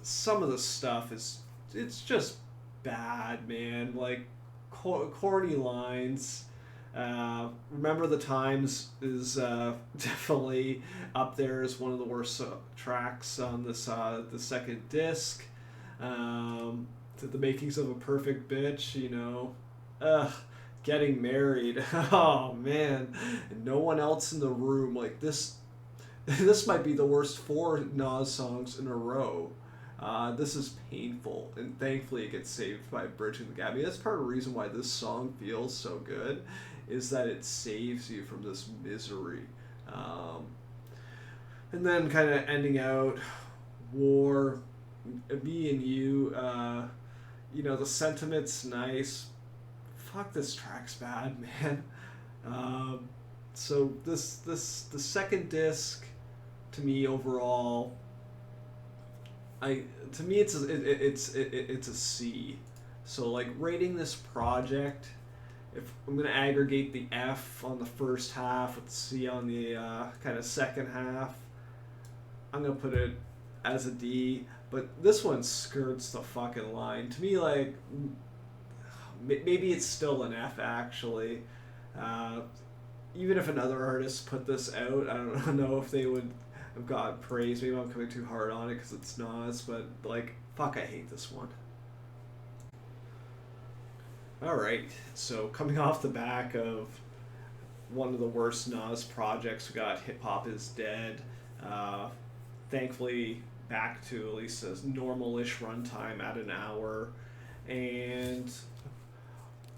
some of the stuff it's just bad, man. Like corny lines. Remember the Times is definitely up there as one of the worst tracks on this the second disc. To the Makings of a Perfect Bitch, Getting Married. Oh man, and No One Else in the Room. Like this might be the worst 4 Nas songs in a row. This is painful, and thankfully it gets saved by Bridging the Gap. I mean, that's part of the reason why this song feels so good, is that it saves you from this misery. And then kind of ending out, War, Me and You, the sentiment's nice. Fuck, this track's bad, man. So the second disc, to me overall, to me it's a C. So like rating this project, if I'm gonna aggregate the F on the first half with the C on the kind of second half, I'm gonna put it as a D. But this one skirts the fucking line. To me, like, maybe it's still an F, actually. Even if another artist put this out, I don't know if they would have gotten praise. Maybe I'm coming too hard on it because it's Nas, but, like, fuck, I hate this one. Alright, so coming off the back of one of the worst Nas projects. We got HipHop is Dead. Uh, Thankfully, back to at least a normal-ish runtime at an hour. And,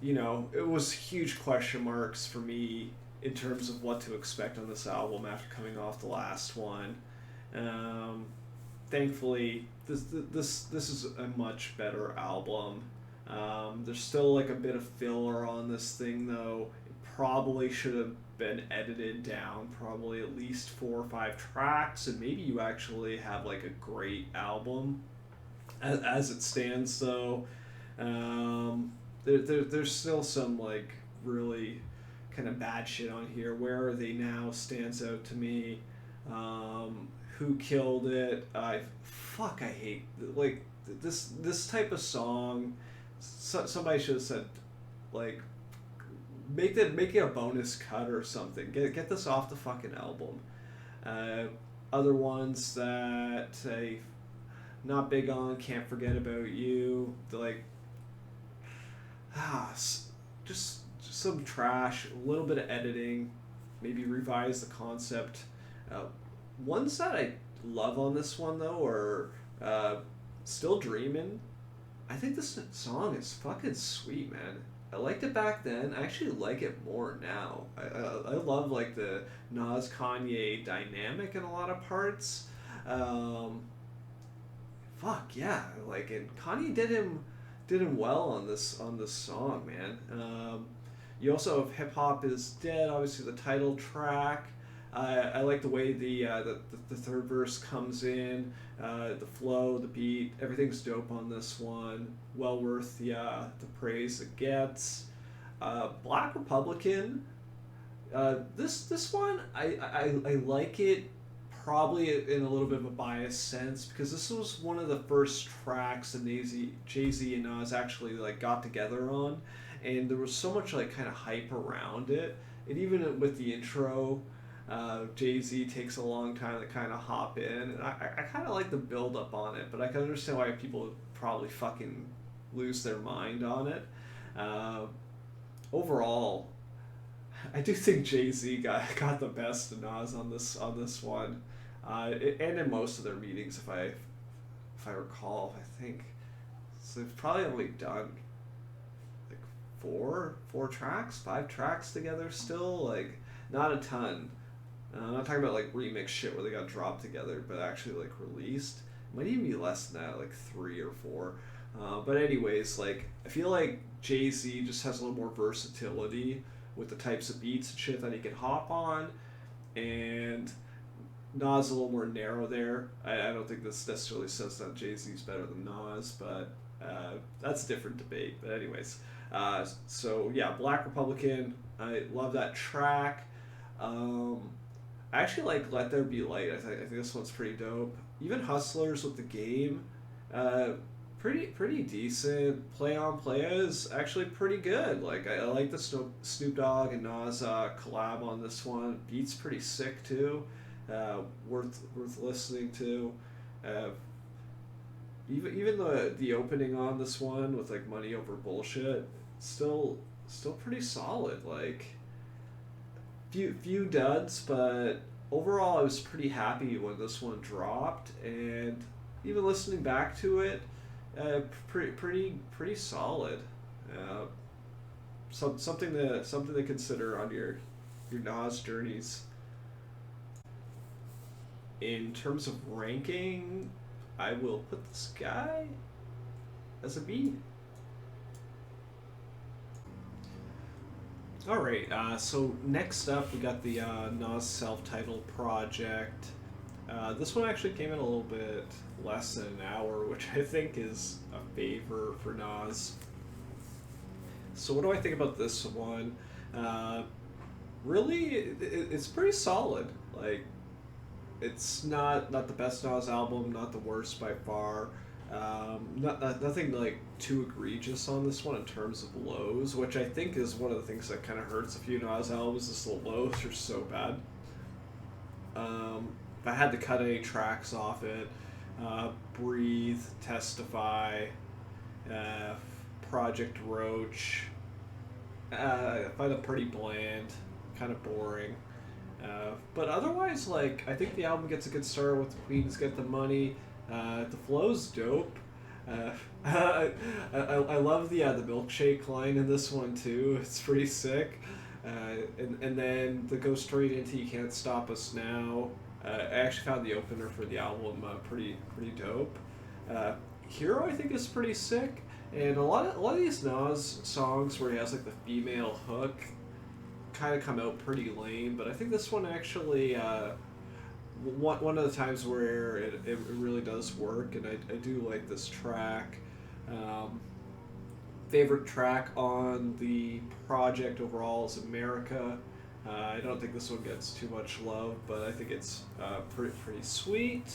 it was huge question marks for me in terms of what to expect on this album after coming off the last one. Um, Thankfully, this is a much better album. There's still like a bit of filler on this thing though. It probably should have been edited down, probably at least 4 or 5 tracks, and maybe you actually have like a great album. As it stands though, there's still some like really kind of bad shit on here. Where Are They Now stands out to me. Who Killed It? I hate like this type of song. Somebody should have said like make it a bonus cut or something. Get this off the fucking album. Other ones that I not big on. Can't Forget About You. Like just some trash. A little bit of editing. Maybe revise the concept. Ones that I love on this one though are Still Dreamin'. I think this song is fucking sweet, man. I liked it back then. I actually like it more now. I love like the Nas Kanye dynamic in a lot of parts. Fuck yeah, like, and Kanye did him well on this song, man. You also have Hip Hop is Dead, obviously the title track. I like the way the third verse comes in, the flow, the beat, everything's dope on this one. Well worth the praise it gets. Black Republican, this one I like it probably in a little bit of a biased sense because this was one of the first tracks that Jay-Z and Nas actually like got together on, and there was so much like kind of hype around it, and even with the intro. Jay-Z takes a long time to kind of hop in, and I kind of like the build up on it, but I can understand why people probably fucking lose their mind on it. Overall, I do think Jay-Z got the best of Nas on this one, and in most of their meetings, if I recall, I think so they've probably only done like four tracks, 5 tracks together still, like not a ton. I'm not talking about like remix shit where they got dropped together, but actually like released. It might even be less than that, like 3 or 4. But anyways, like I feel like Jay-Z just has a little more versatility with the types of beats and shit that he can hop on, and Nas is a little more narrow there. I don't think this necessarily says that Jay-Z's better than Nas, but that's a different debate. But anyways, so yeah, Black Republican, I love that track. I actually like Let There Be Light. I think this one's pretty dope. Even Hustlers with the Game, pretty decent. Play On Playa is actually pretty good. Like I like the Snoop Dogg and Nas collab on this one. Beat's pretty sick too. Worth listening to. Even the opening on this one with like Money Over Bullshit, still pretty solid. Like. Few duds, but overall I was pretty happy when this one dropped, and even listening back to it, pretty solid. Something to consider on your Nas journeys. In terms of ranking, I will put this guy as a B. Alright, so next up we got the Nas self-titled project. This one actually came in a little bit less than an hour, which I think is a favor for Nas. So what do I think about this one? Really, it's pretty solid. Like, it's not the best Nas album, not the worst by far. Nothing like too egregious on this one in terms of lows, which I think is one of the things that kind of hurts a few Nas albums. Is the lows are so bad. If I had to cut any tracks off it, Breathe, Testify, Project Roach, I find it pretty bland. kind of boring. But otherwise, like, I think the album gets a good start with the Queens Get the Money. The flow's dope. Uh, I love the milkshake line in this one too. It's pretty sick. And then the go straight into You Can't Stop Us Now. I actually found the opener for the album pretty dope. Hero I think is pretty sick. And a lot of these Nas songs where he has like the female hook kind of come out pretty lame, but I think this one actually one of the times where it really does work, and I do like this track. Favorite track on the project overall is America. I don't think this one gets too much love, but I think it's pretty sweet.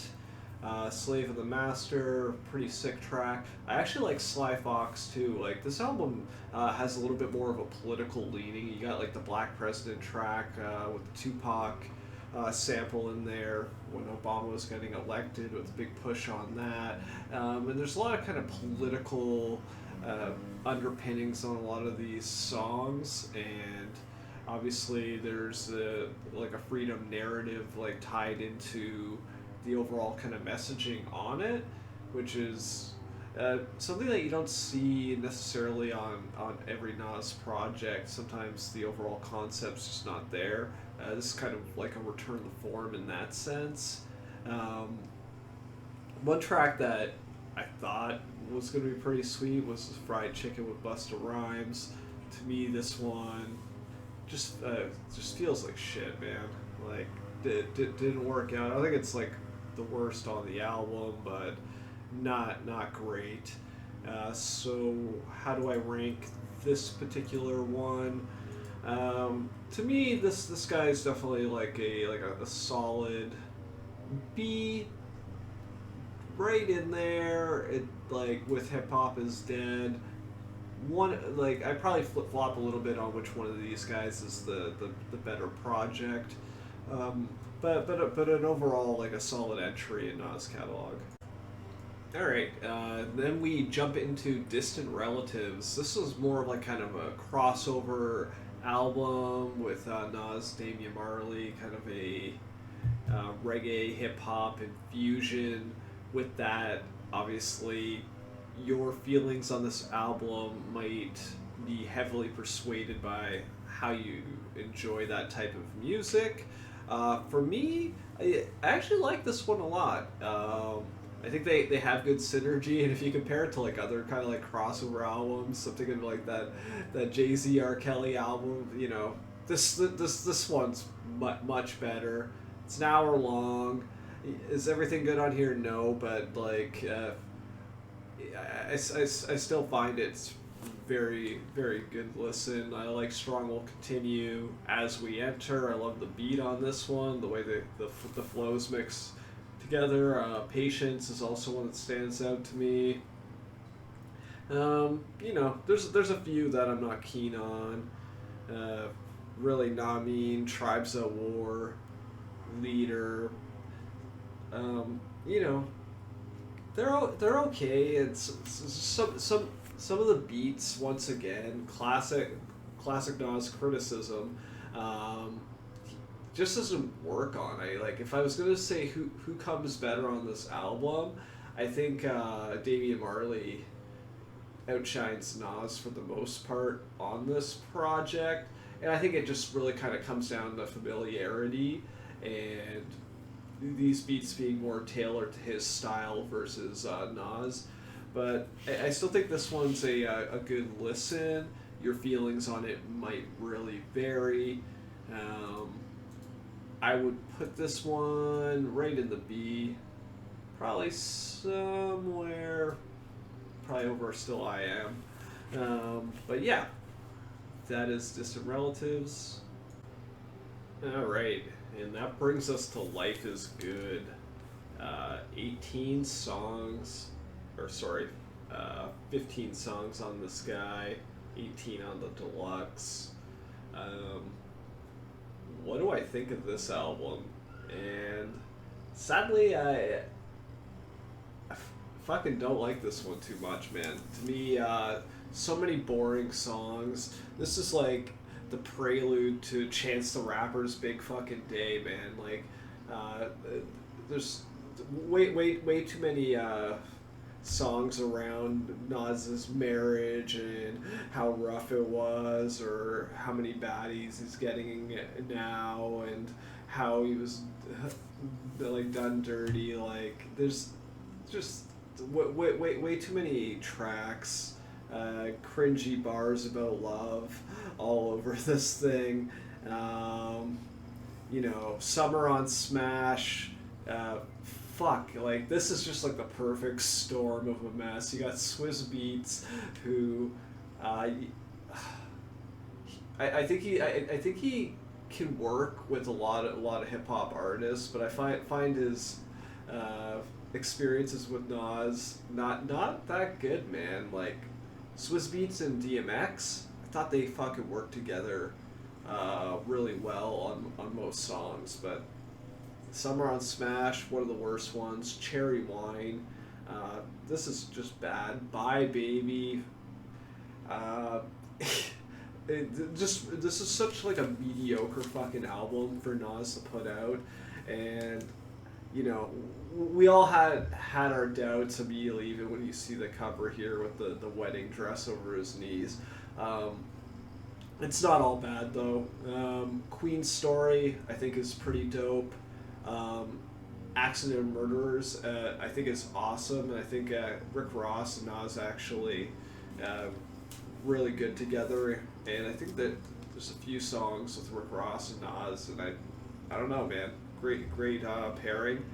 Slave of the Master, pretty sick track. I actually like Sly Fox too. Like, this album has a little bit more of a political leaning. You got like the Black President track with the Tupac sample in there when Obama was getting elected, with a big push on that. And there's a lot of kind of political underpinnings on a lot of these songs, and obviously there's like a freedom narrative like tied into the overall kind of messaging on it, which is something that you don't see necessarily on every Nas project. Sometimes the overall concept's just not there. This is kind of like a return to form in that sense. One track that I thought was going to be pretty sweet was Fried Chicken with Busta Rhymes. To me, this one just feels like shit, man. Like, didn't work out. I think it's like the worst on the album, but not great. So how do I rank this particular one? To me, this guy is definitely like a solid B, right in there. It, like, with Hip Hop Is Dead. One, like, I probably flip flop a little bit on which one of these guys is the better project. But an overall, like, a solid entry in Nas catalog. Alright, then we jump into Distant Relatives. This is more of like kind of a crossover album with Nas, Damian Marley, kind of a reggae hip-hop infusion. With that, obviously, your feelings on this album might be heavily persuaded by how you enjoy that type of music. For me, I actually like this one a lot. I think they have good synergy, and if you compare it to like other kind of like crossover albums, something like that Jay-Z R. Kelly album, you know, this one's much better. It's an hour long. Is everything good on here? No, but like I still find it's very good listen. I like Strong Will Continue, As We Enter. I love the beat on this one, the way the flows mix together. Patience is also one that stands out to me. You know, there's a few that I'm not keen on. Really Not Mean, Tribes at War, Leader. You know, they're okay. It's some of the beats, once again, classic Nas criticism. Just doesn't work on. Like, if I was gonna say who comes better on this album, I think Damian Marley outshines Nas for the most part on this project, and I think it just really kind of comes down to familiarity and these beats being more tailored to his style versus Nas. But I still think this one's a good listen. Your feelings on it might really vary. I would put this one right in the B, probably somewhere, probably over Still I Am. But yeah, that is Distant Relatives. Alright, and that brings us to Life Is Good. 18 songs, or sorry, 15 songs on this guy, 18 on the deluxe. What do I think of this album? And sadly, I fucking don't like this one too much, man. To me, so many boring songs. This is like the prelude to Chance the Rapper's Big Fucking Day, man. Like, there's way too many songs around Nas's marriage and how rough it was, or how many baddies he's getting now, and how he was like done dirty. Like, there's just way too many tracks, cringy bars about love all over this thing. Summer on Smash. Fuck, like, this is just like the perfect storm of a mess. You got Swizz Beatz, who, I think he can work with a lot of hip hop artists, but I find his experiences with Nas not that good, man. Like, Swizz Beatz and DMX, I thought they fucking worked together really well on most songs, but Summer on Smash, one of the worst ones. Cherry Wine, this is just bad. Bye Baby. This is such like a mediocre fucking album for Nas to put out, and we all had our doubts immediately, even when you see the cover here with the wedding dress over his knees. It's not all bad though. Queen's Story, I think, is pretty dope. Accident Murderers, I think is awesome, and I think Rick Ross and Nas actually really good together, and I think that there's a few songs with Rick Ross and Nas, and I don't know, man, great pairing.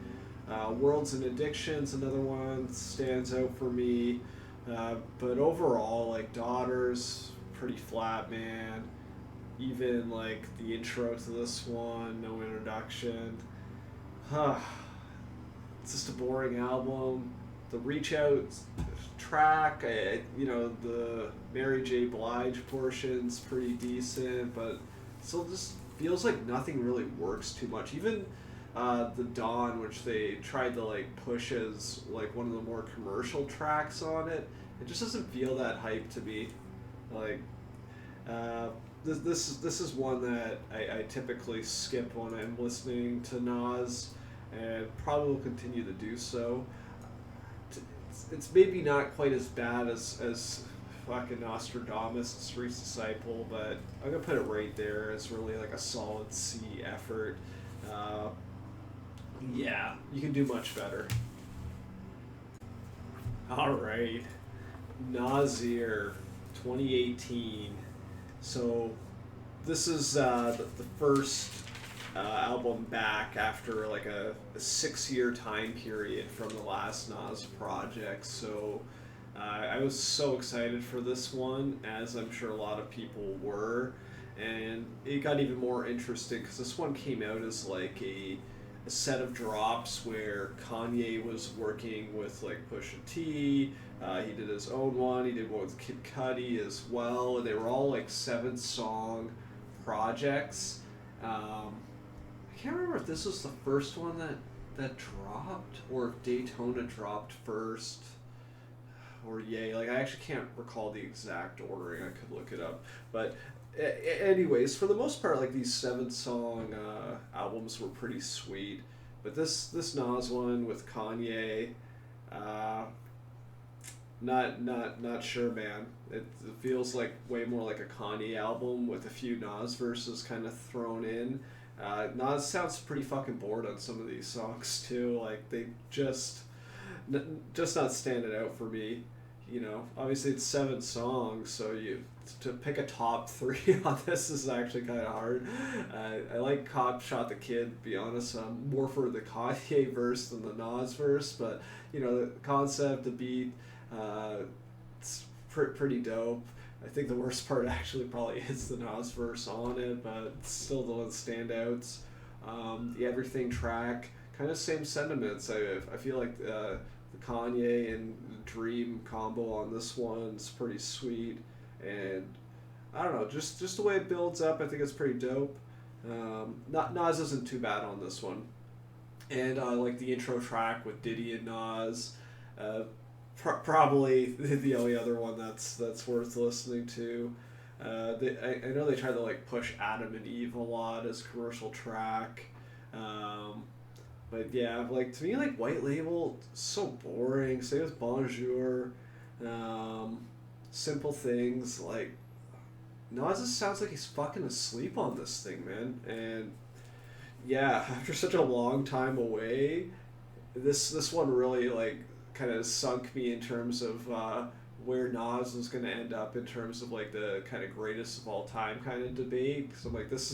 Worlds and Addictions, another one stands out for me, but overall, like, Daughters, pretty flat, man. Even like the intro to this one, no introduction. It's just a boring album. The Reach Out track, the Mary J. Blige portion's pretty decent, but still just feels like nothing really works too much. Even the Dawn, which they tried to like push as like one of the more commercial tracks on it, it just doesn't feel that hype to me. Like, this is one that I typically skip when I'm listening to Nas, and probably will continue to do so. It's maybe not quite as bad as fucking Nostradamus and Street's Disciple, but I'm gonna put it right there as really like a solid C effort. Yeah, you can do much better. Alright, Nasir, 2018. So this is the first album back after like a 6-year time period from the last Nas project. So I was so excited for this one, as I'm sure a lot of people were, and it got even more interesting because this one came out as like a set of drops where Kanye was working with like Pusha T. He did his own one. He did one with Kid Cudi as well, and they were all like 7-song projects. I can't remember if this was the first one that dropped, or if Daytona dropped first, or Yay. Like, I actually can't recall the exact ordering. I could look it up, but anyways, for the most part, like, these 7-song albums were pretty sweet. But this Nas one with Kanye, not sure, man. It feels like way more like a Kanye album with a few Nas verses kind of thrown in. Nas sounds pretty fucking bored on some of these songs too. Like, they just not standing out for me. Obviously it's 7 songs, so to pick a top 3 on this is actually kind of hard. I like Cop Shot the Kid, to be honest. I'm more for the Kanye verse than the Nas verse, but the concept, the beat, it's pretty dope. I think the worst part actually probably is the Nas verse on it, but it's still the one standouts. The Everything track, kind of same sentiments. I feel like the Kanye and Dream combo on this one is pretty sweet, and I don't know, just the way it builds up, I think it's pretty dope. Nas isn't too bad on this one, and I like the intro track with Diddy and Nas. Probably the only other one that's worth listening to. I know they try to like push Adam and Eve a lot as commercial track, um, but yeah, like to me, like White Label so boring. Same as Bonjour, um, Simple Things. Like Nas just sounds like he's fucking asleep on this thing, man. And yeah, after such a long time away, this one really like kind of sunk me in terms of where Nas was going to end up in terms of like the kind of greatest of all time kind of debate. Because I'm like, this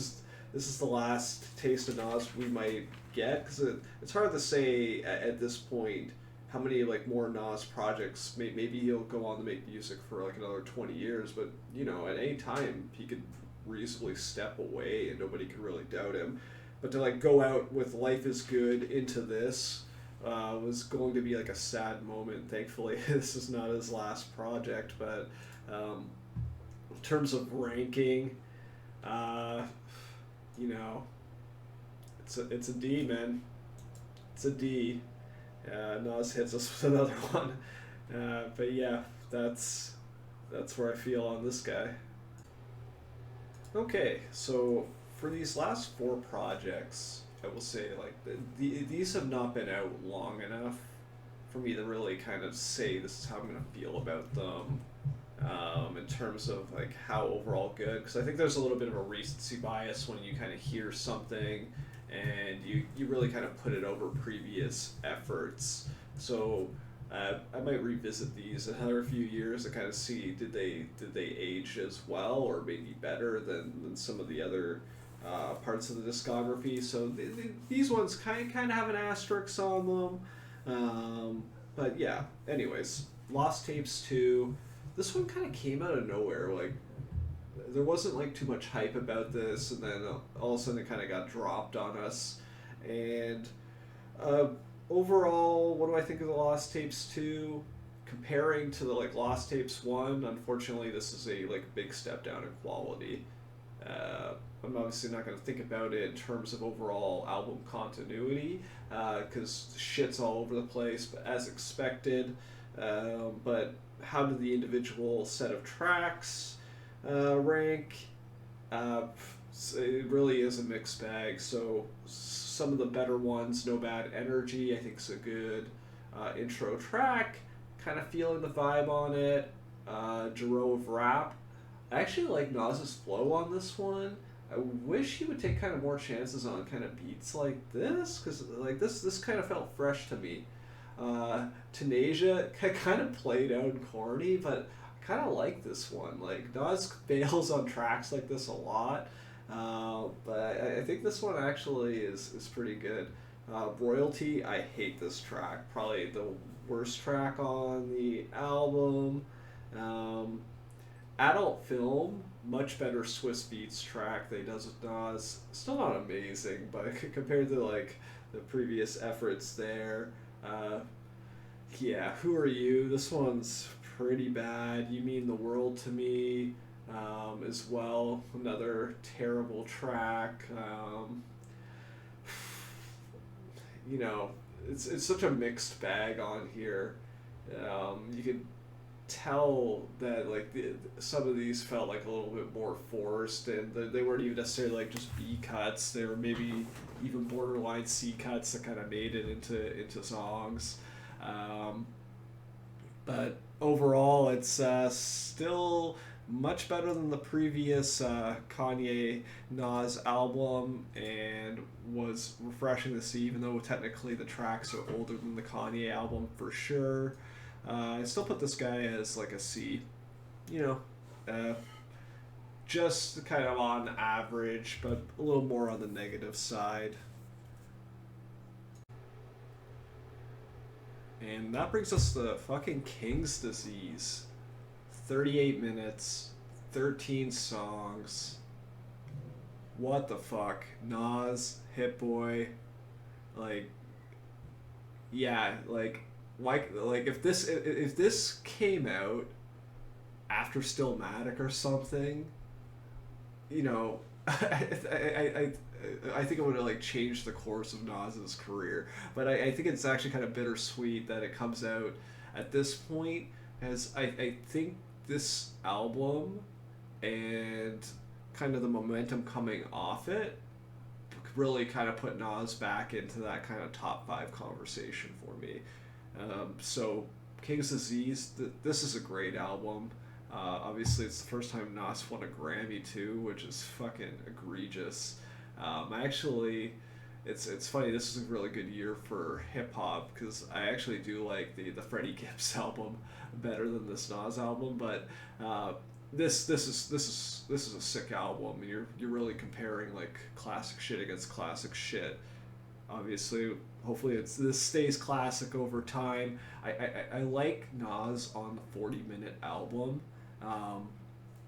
is the last taste of Nas we might get, because it's hard to say at this point how many like more Nas projects. Maybe he'll go on to make music for like another 20 years, but you know, at any time he could reasonably step away and nobody could really doubt him. But to like go out with Life is Good into this was going to be like a sad moment. Thankfully, this is not his last project, but in terms of ranking, uh, you know, it's a D, man. It's a D. Nas hits us with another one, but yeah, that's where I feel on this guy. Okay, so for these last four projects, I will say like these have not been out long enough for me to really kind of say this is how I'm gonna feel about them, in terms of like how overall good. Because I think there's a little bit of a recency bias when you kind of hear something and you really kind of put it over previous efforts. So I might revisit these in another few years to kind of see did they age as well or maybe better than some of the other parts of the discography. So these ones kind of have an asterisk on them. But yeah, anyways, Lost Tapes 2. This one kind of came out of nowhere. Like, there wasn't like too much hype about this, and then all of a sudden it kind of got dropped on us. And uh, overall, what do I think of the Lost Tapes 2? Comparing to the like Lost Tapes 1, unfortunately, this is a like big step down in quality. Uh, I'm obviously not going to think about it in terms of overall album continuity, because shit's all over the place, but as expected. But how did the individual set of tracks rank? Uh, it really is a mixed bag. So some of the better ones, No Bad Energy, I think is a good intro track. Kind of feeling the vibe on it. Jarreau of Rap. I actually like Nas's flow on this one. I wish he would take kind of more chances on kind of beats like this, because like this kind of felt fresh to me. Tunisia kind of played out and corny, but I kind of like this one. Like Nas fails on tracks like this a lot, but I think this one actually is pretty good. Royalty, I hate this track. Probably the worst track on the album. Um, Adult Film, much better Swiss Beats track they does with Nas. Still not amazing, but compared to like the previous efforts there, yeah. Who Are You? This one's pretty bad. You Mean the World to Me, as well. Another terrible track. You know, it's such a mixed bag on here. You could tell that like some of these felt like a little bit more forced, and they weren't even necessarily like just B cuts. They were maybe even borderline C cuts that kind of made it into songs. But overall, it's still much better than the previous Kanye Nas album, and was refreshing to see, even though technically the tracks are older than the Kanye album for sure. I still put this guy as like a C. You know, just kind of on average, but a little more on the negative side. And that brings us to fucking King's Disease. 38 minutes, 13 songs. What the fuck? Nas, Hit Boy, like, yeah, like, if this came out after Stillmatic or something, you know, I think it would have like changed the course of Nas's career. But I think it's actually kind of bittersweet that it comes out at this point, as I think this album and kind of the momentum coming off it really kind of put Nas back into that kind of top 5 conversation for me. So King's Disease, this is a great album. Obviously, it's the first time Nas won a Grammy too, which is fucking egregious. It's funny. This is a really good year for hip hop because I actually do like the Freddie Gibbs album better than this Nas album, but this is a sick album. You're really comparing like classic shit against classic shit. Obviously, hopefully this stays classic over time. I like Nas on the 40-minute album.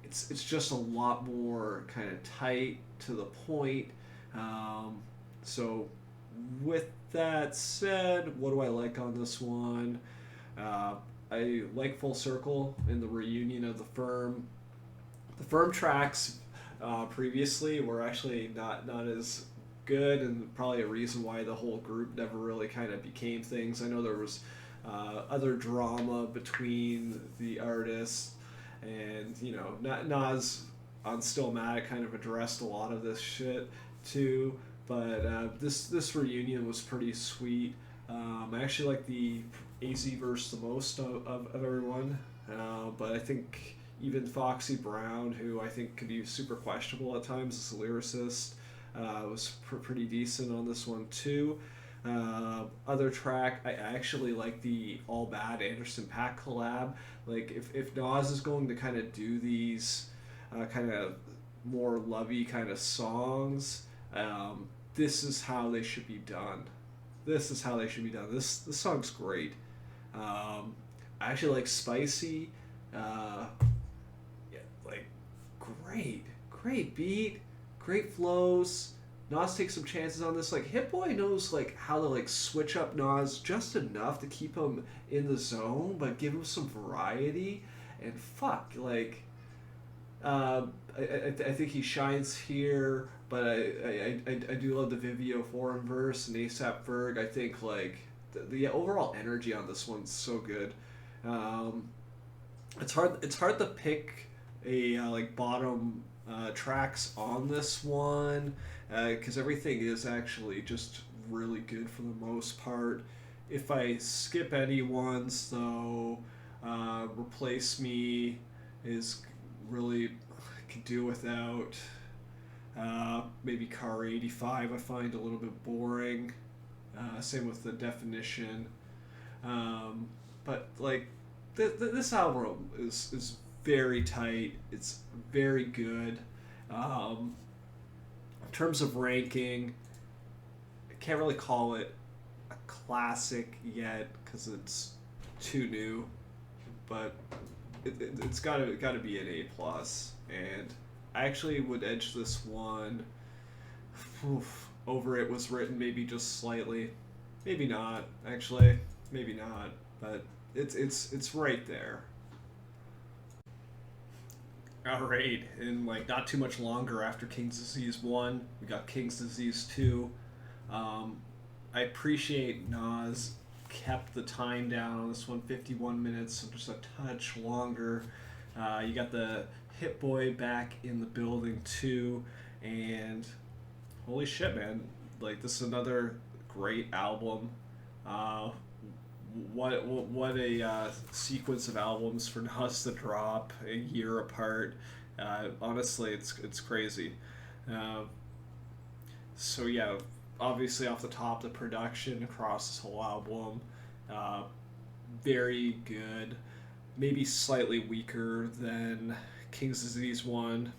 It's just a lot more kind of tight to the point. So with that said, what do I like on this one? I like Full Circle in the reunion of the Firm. The Firm tracks previously were actually not as good, and probably a reason why the whole group never really kind of became things. I know there was other drama between the artists, and Nas on Stillmatic kind of addressed a lot of this shit too. But this reunion was pretty sweet. I actually like the AZ verse the most of everyone, but I think even Foxy Brown, who I think could be super questionable at times as a lyricist, was pretty decent on this one too. Other track, I actually like the All Bad Anderson .Paak collab. Like if Nas is going to kind of do these kind of more lovey kind of songs, this is how they should be done. This song's great. I actually like Spicy. Like great beat, great flows. Nas takes some chances on this. Like Hit Boy knows like how to like switch up Nas just enough to keep him in the zone, but give him some variety. And fuck, like I think he shines here. But I do love the Vivio Foreign verse and ASAP Ferg. I think like the overall energy on this one's so good. It's hard to pick a like bottom tracks on this one because everything is actually just really good for the most part. If I skip any ones though, Replace Me is really could do without. Maybe Car 85 I find a little bit boring. Same with The Definition. But like this album is very tight. It's very good. In terms of ranking, I can't really call it a classic yet because it's too new. But it's gotta be an A plus, and I actually would edge this one over It Was Written maybe just slightly. Maybe not, actually. Maybe not. But it's right there. Alright, and like not too much longer after King's Disease 1, we got King's Disease 2. I appreciate Nas kept the time down on this one, 51 minutes, so just a touch longer. You got the Hit Boy back in the building too, and holy shit, man! Like this is another great album. What a sequence of albums for Nas to drop a year apart. Honestly, it's crazy. So yeah, obviously off the top, the production across this whole album, very good. Maybe slightly weaker than King's Disease 1.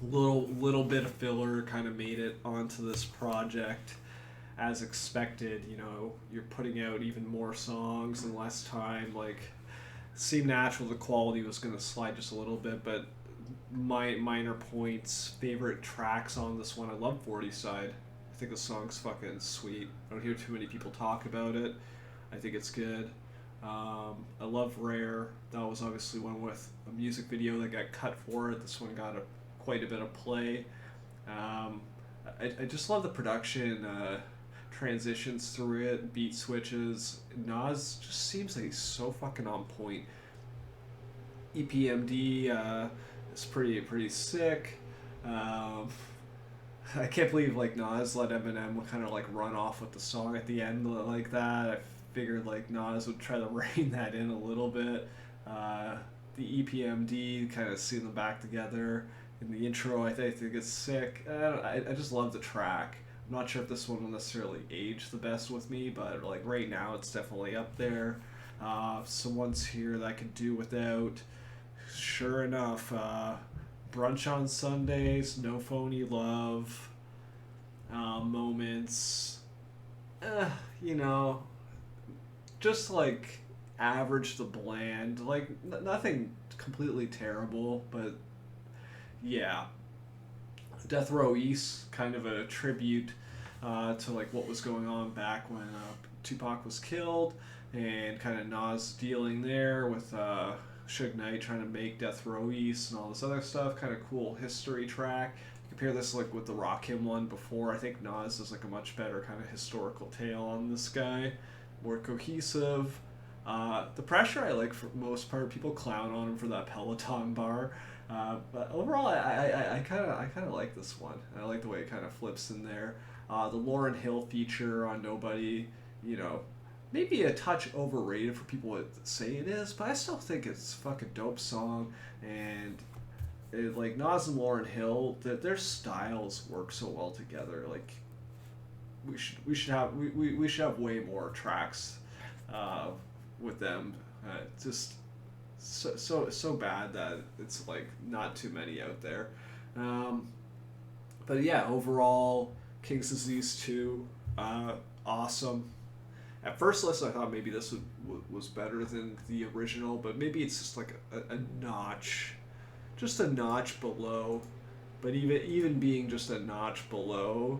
Little bit of filler kind of made it onto this project as expected. You're putting out even more songs in less time. Like, it seemed natural the quality was going to slide just a little bit, but minor points. Favorite tracks on this one, I love 40 Side. I think the song's fucking sweet. I don't hear too many people talk about it. I think it's good. I love Rare. That was obviously one with a music video that got cut for it. This one got quite a bit of play. I just love the production, transitions through it, beat switches. Nas just seems like he's so fucking on point. EPMD, is pretty sick. Um, I can't believe like Nas let Eminem kind of like run off with the song at the end like that. I figured like Nas would try to rein that in a little bit. Uh, the EPMD kind of seeing them back together in the intro, I think it's sick. I just love the track. I'm not sure if this one will necessarily age the best with me, but like right now it's definitely up there. Some ones here that I could do without. Sure enough, Brunch on Sundays, No Phony Love, Moments. You know, just like average to bland. Like nothing completely terrible, but yeah. Death Row East, kind of a tribute to like what was going on back when Tupac was killed, and kind of Nas dealing there with Suge Knight trying to make Death Row East and all this other stuff. Kind of cool history track. Compare this like with the Rakim one before. I think Nas is like a much better kind of historical tale on this guy, more cohesive. The pressure I like for most part. People clown on him for that Peloton bar. But overall, I kind of like this one. I like the way it kind of flips in there. The Lauryn Hill feature on Nobody, you know, maybe a touch overrated for people that say it is, but I still think it's a fucking dope song. And like Nas and Lauryn Hill, their styles work so well together. Like we should have way more tracks with them. Just so bad that it's like not too many out there. But yeah, overall, King's Disease 2, awesome. At first listen, I thought maybe this was better than the original, but maybe it's just like a notch, just a notch below. But even being just a notch below,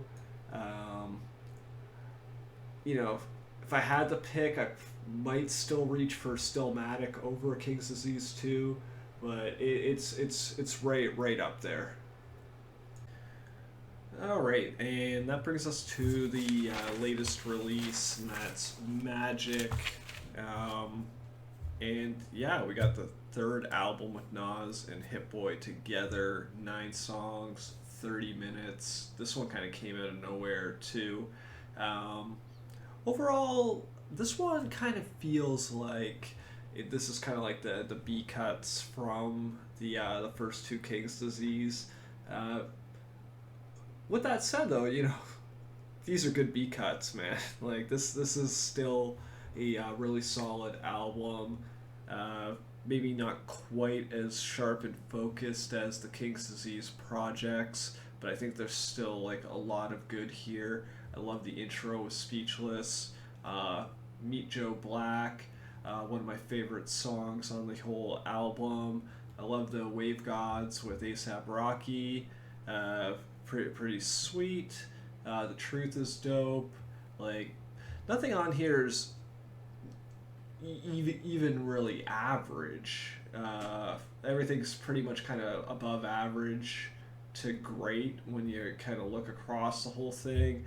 you know, if I had to pick, I might still reach for Stillmatic over King's Disease 2, but it's right up there. All right, and that brings us to the latest release, and that's Magic. And yeah, we got the third album with Nas and Hit Boy together, 9 songs, 30 minutes. This one kind of came out of nowhere too. Overall, this one kind of feels like this is kind of like the B cuts from the first two King's Disease. With that said, though, you know, these are good B cuts, man. Like this is still a really solid album. Maybe not quite as sharp and focused as the King's Disease projects, but I think there's still like a lot of good here. I love the intro with Speechless. Meet Joe Black, one of my favorite songs on the whole album. I love the Wave Gods with A$AP Rocky. Pretty sweet. The Truth is dope. Like nothing on here is even really average. Everything's pretty much kind of above average to great when you kind of look across the whole thing.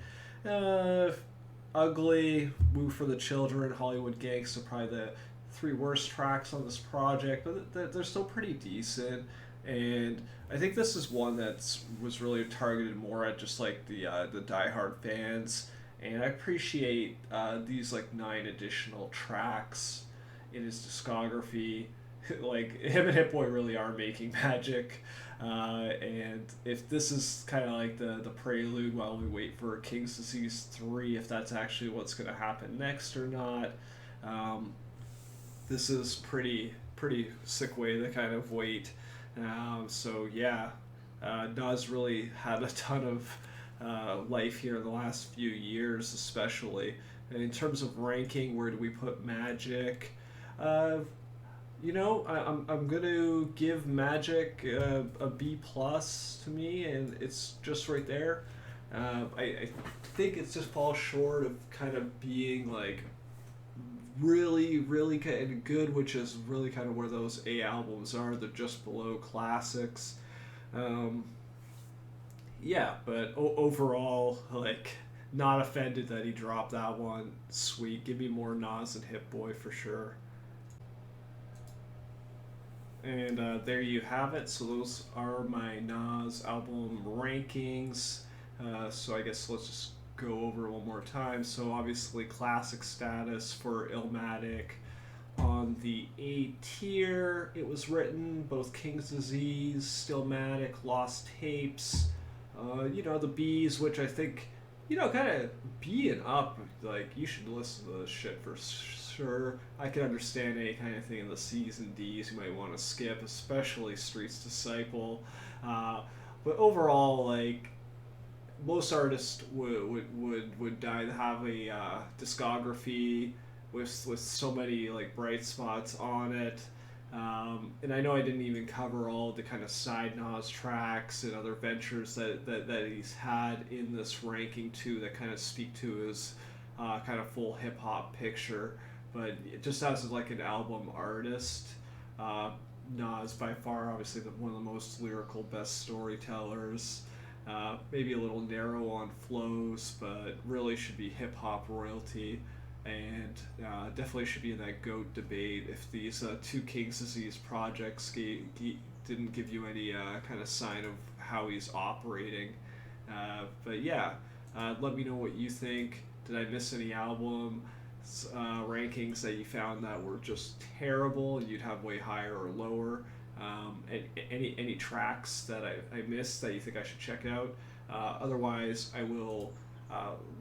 Ugly, Woo for the Children, Hollywood Gangsta, probably the 3 worst tracks on this project, but they're still pretty decent. And I think this is one that was really targeted more at just like the diehard fans. And I appreciate these like 9 additional tracks in his discography. Like him and Hit Boy really are making magic. And if this is kind of like the prelude while we wait for King's Disease 3, if that's actually what's going to happen next or not, this is pretty sick way to kind of wait. So yeah, Nas really had a ton of life here in the last few years, especially. And in terms of ranking, where do we put Magic? You know, I'm gonna give Magic a B plus to me, and it's just right there. I think it just falls short of kind of being like really kind of good, which is really kind of where those A albums are. They're just below classics. Yeah, but overall, like, not offended that he dropped that one. Sweet, give me more Nas and Hit Boy for sure. And there you have it. So those are my Nas album rankings. So I guess let's just go over one more time. So obviously classic status for Illmatic. On the A tier, it was written both King's Disease, Stillmatic, Lost Tapes. The B's, which I think, kind of B and up, like, you should listen to this shit for sure. I can understand any kind of thing in the C's and D's you might want to skip, especially Street's Disciple. But overall, like, most artists would die to have a discography with so many like bright spots on it. And I know I didn't even cover all the kind of side Nas tracks and other ventures that he's had in this ranking too, that kind of speak to his kind of full hip hop picture. But just as like an album artist, Nas by far obviously one of the most lyrical, best storytellers. Maybe a little narrow on flows, but really should be hip hop royalty, and definitely should be in that GOAT debate. If these two King's Disease projects didn't give you any kind of sign of how he's operating. But yeah, let me know what you think. Did I miss any album rankings that you found that were just terrible and you'd have way higher or lower? And any tracks that I missed that you think I should check out? Otherwise, I will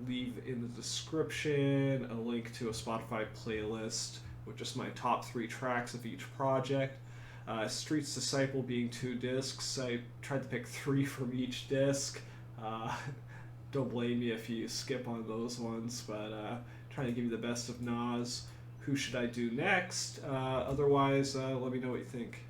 leave in the description a link to a Spotify playlist with just my top 3 tracks of each project. Street's Disciple being 2 discs, I tried to pick 3 from each disc. Don't blame me if you skip on those ones, but trying to give you the best of Nas. Who should I do next? Otherwise, let me know what you think.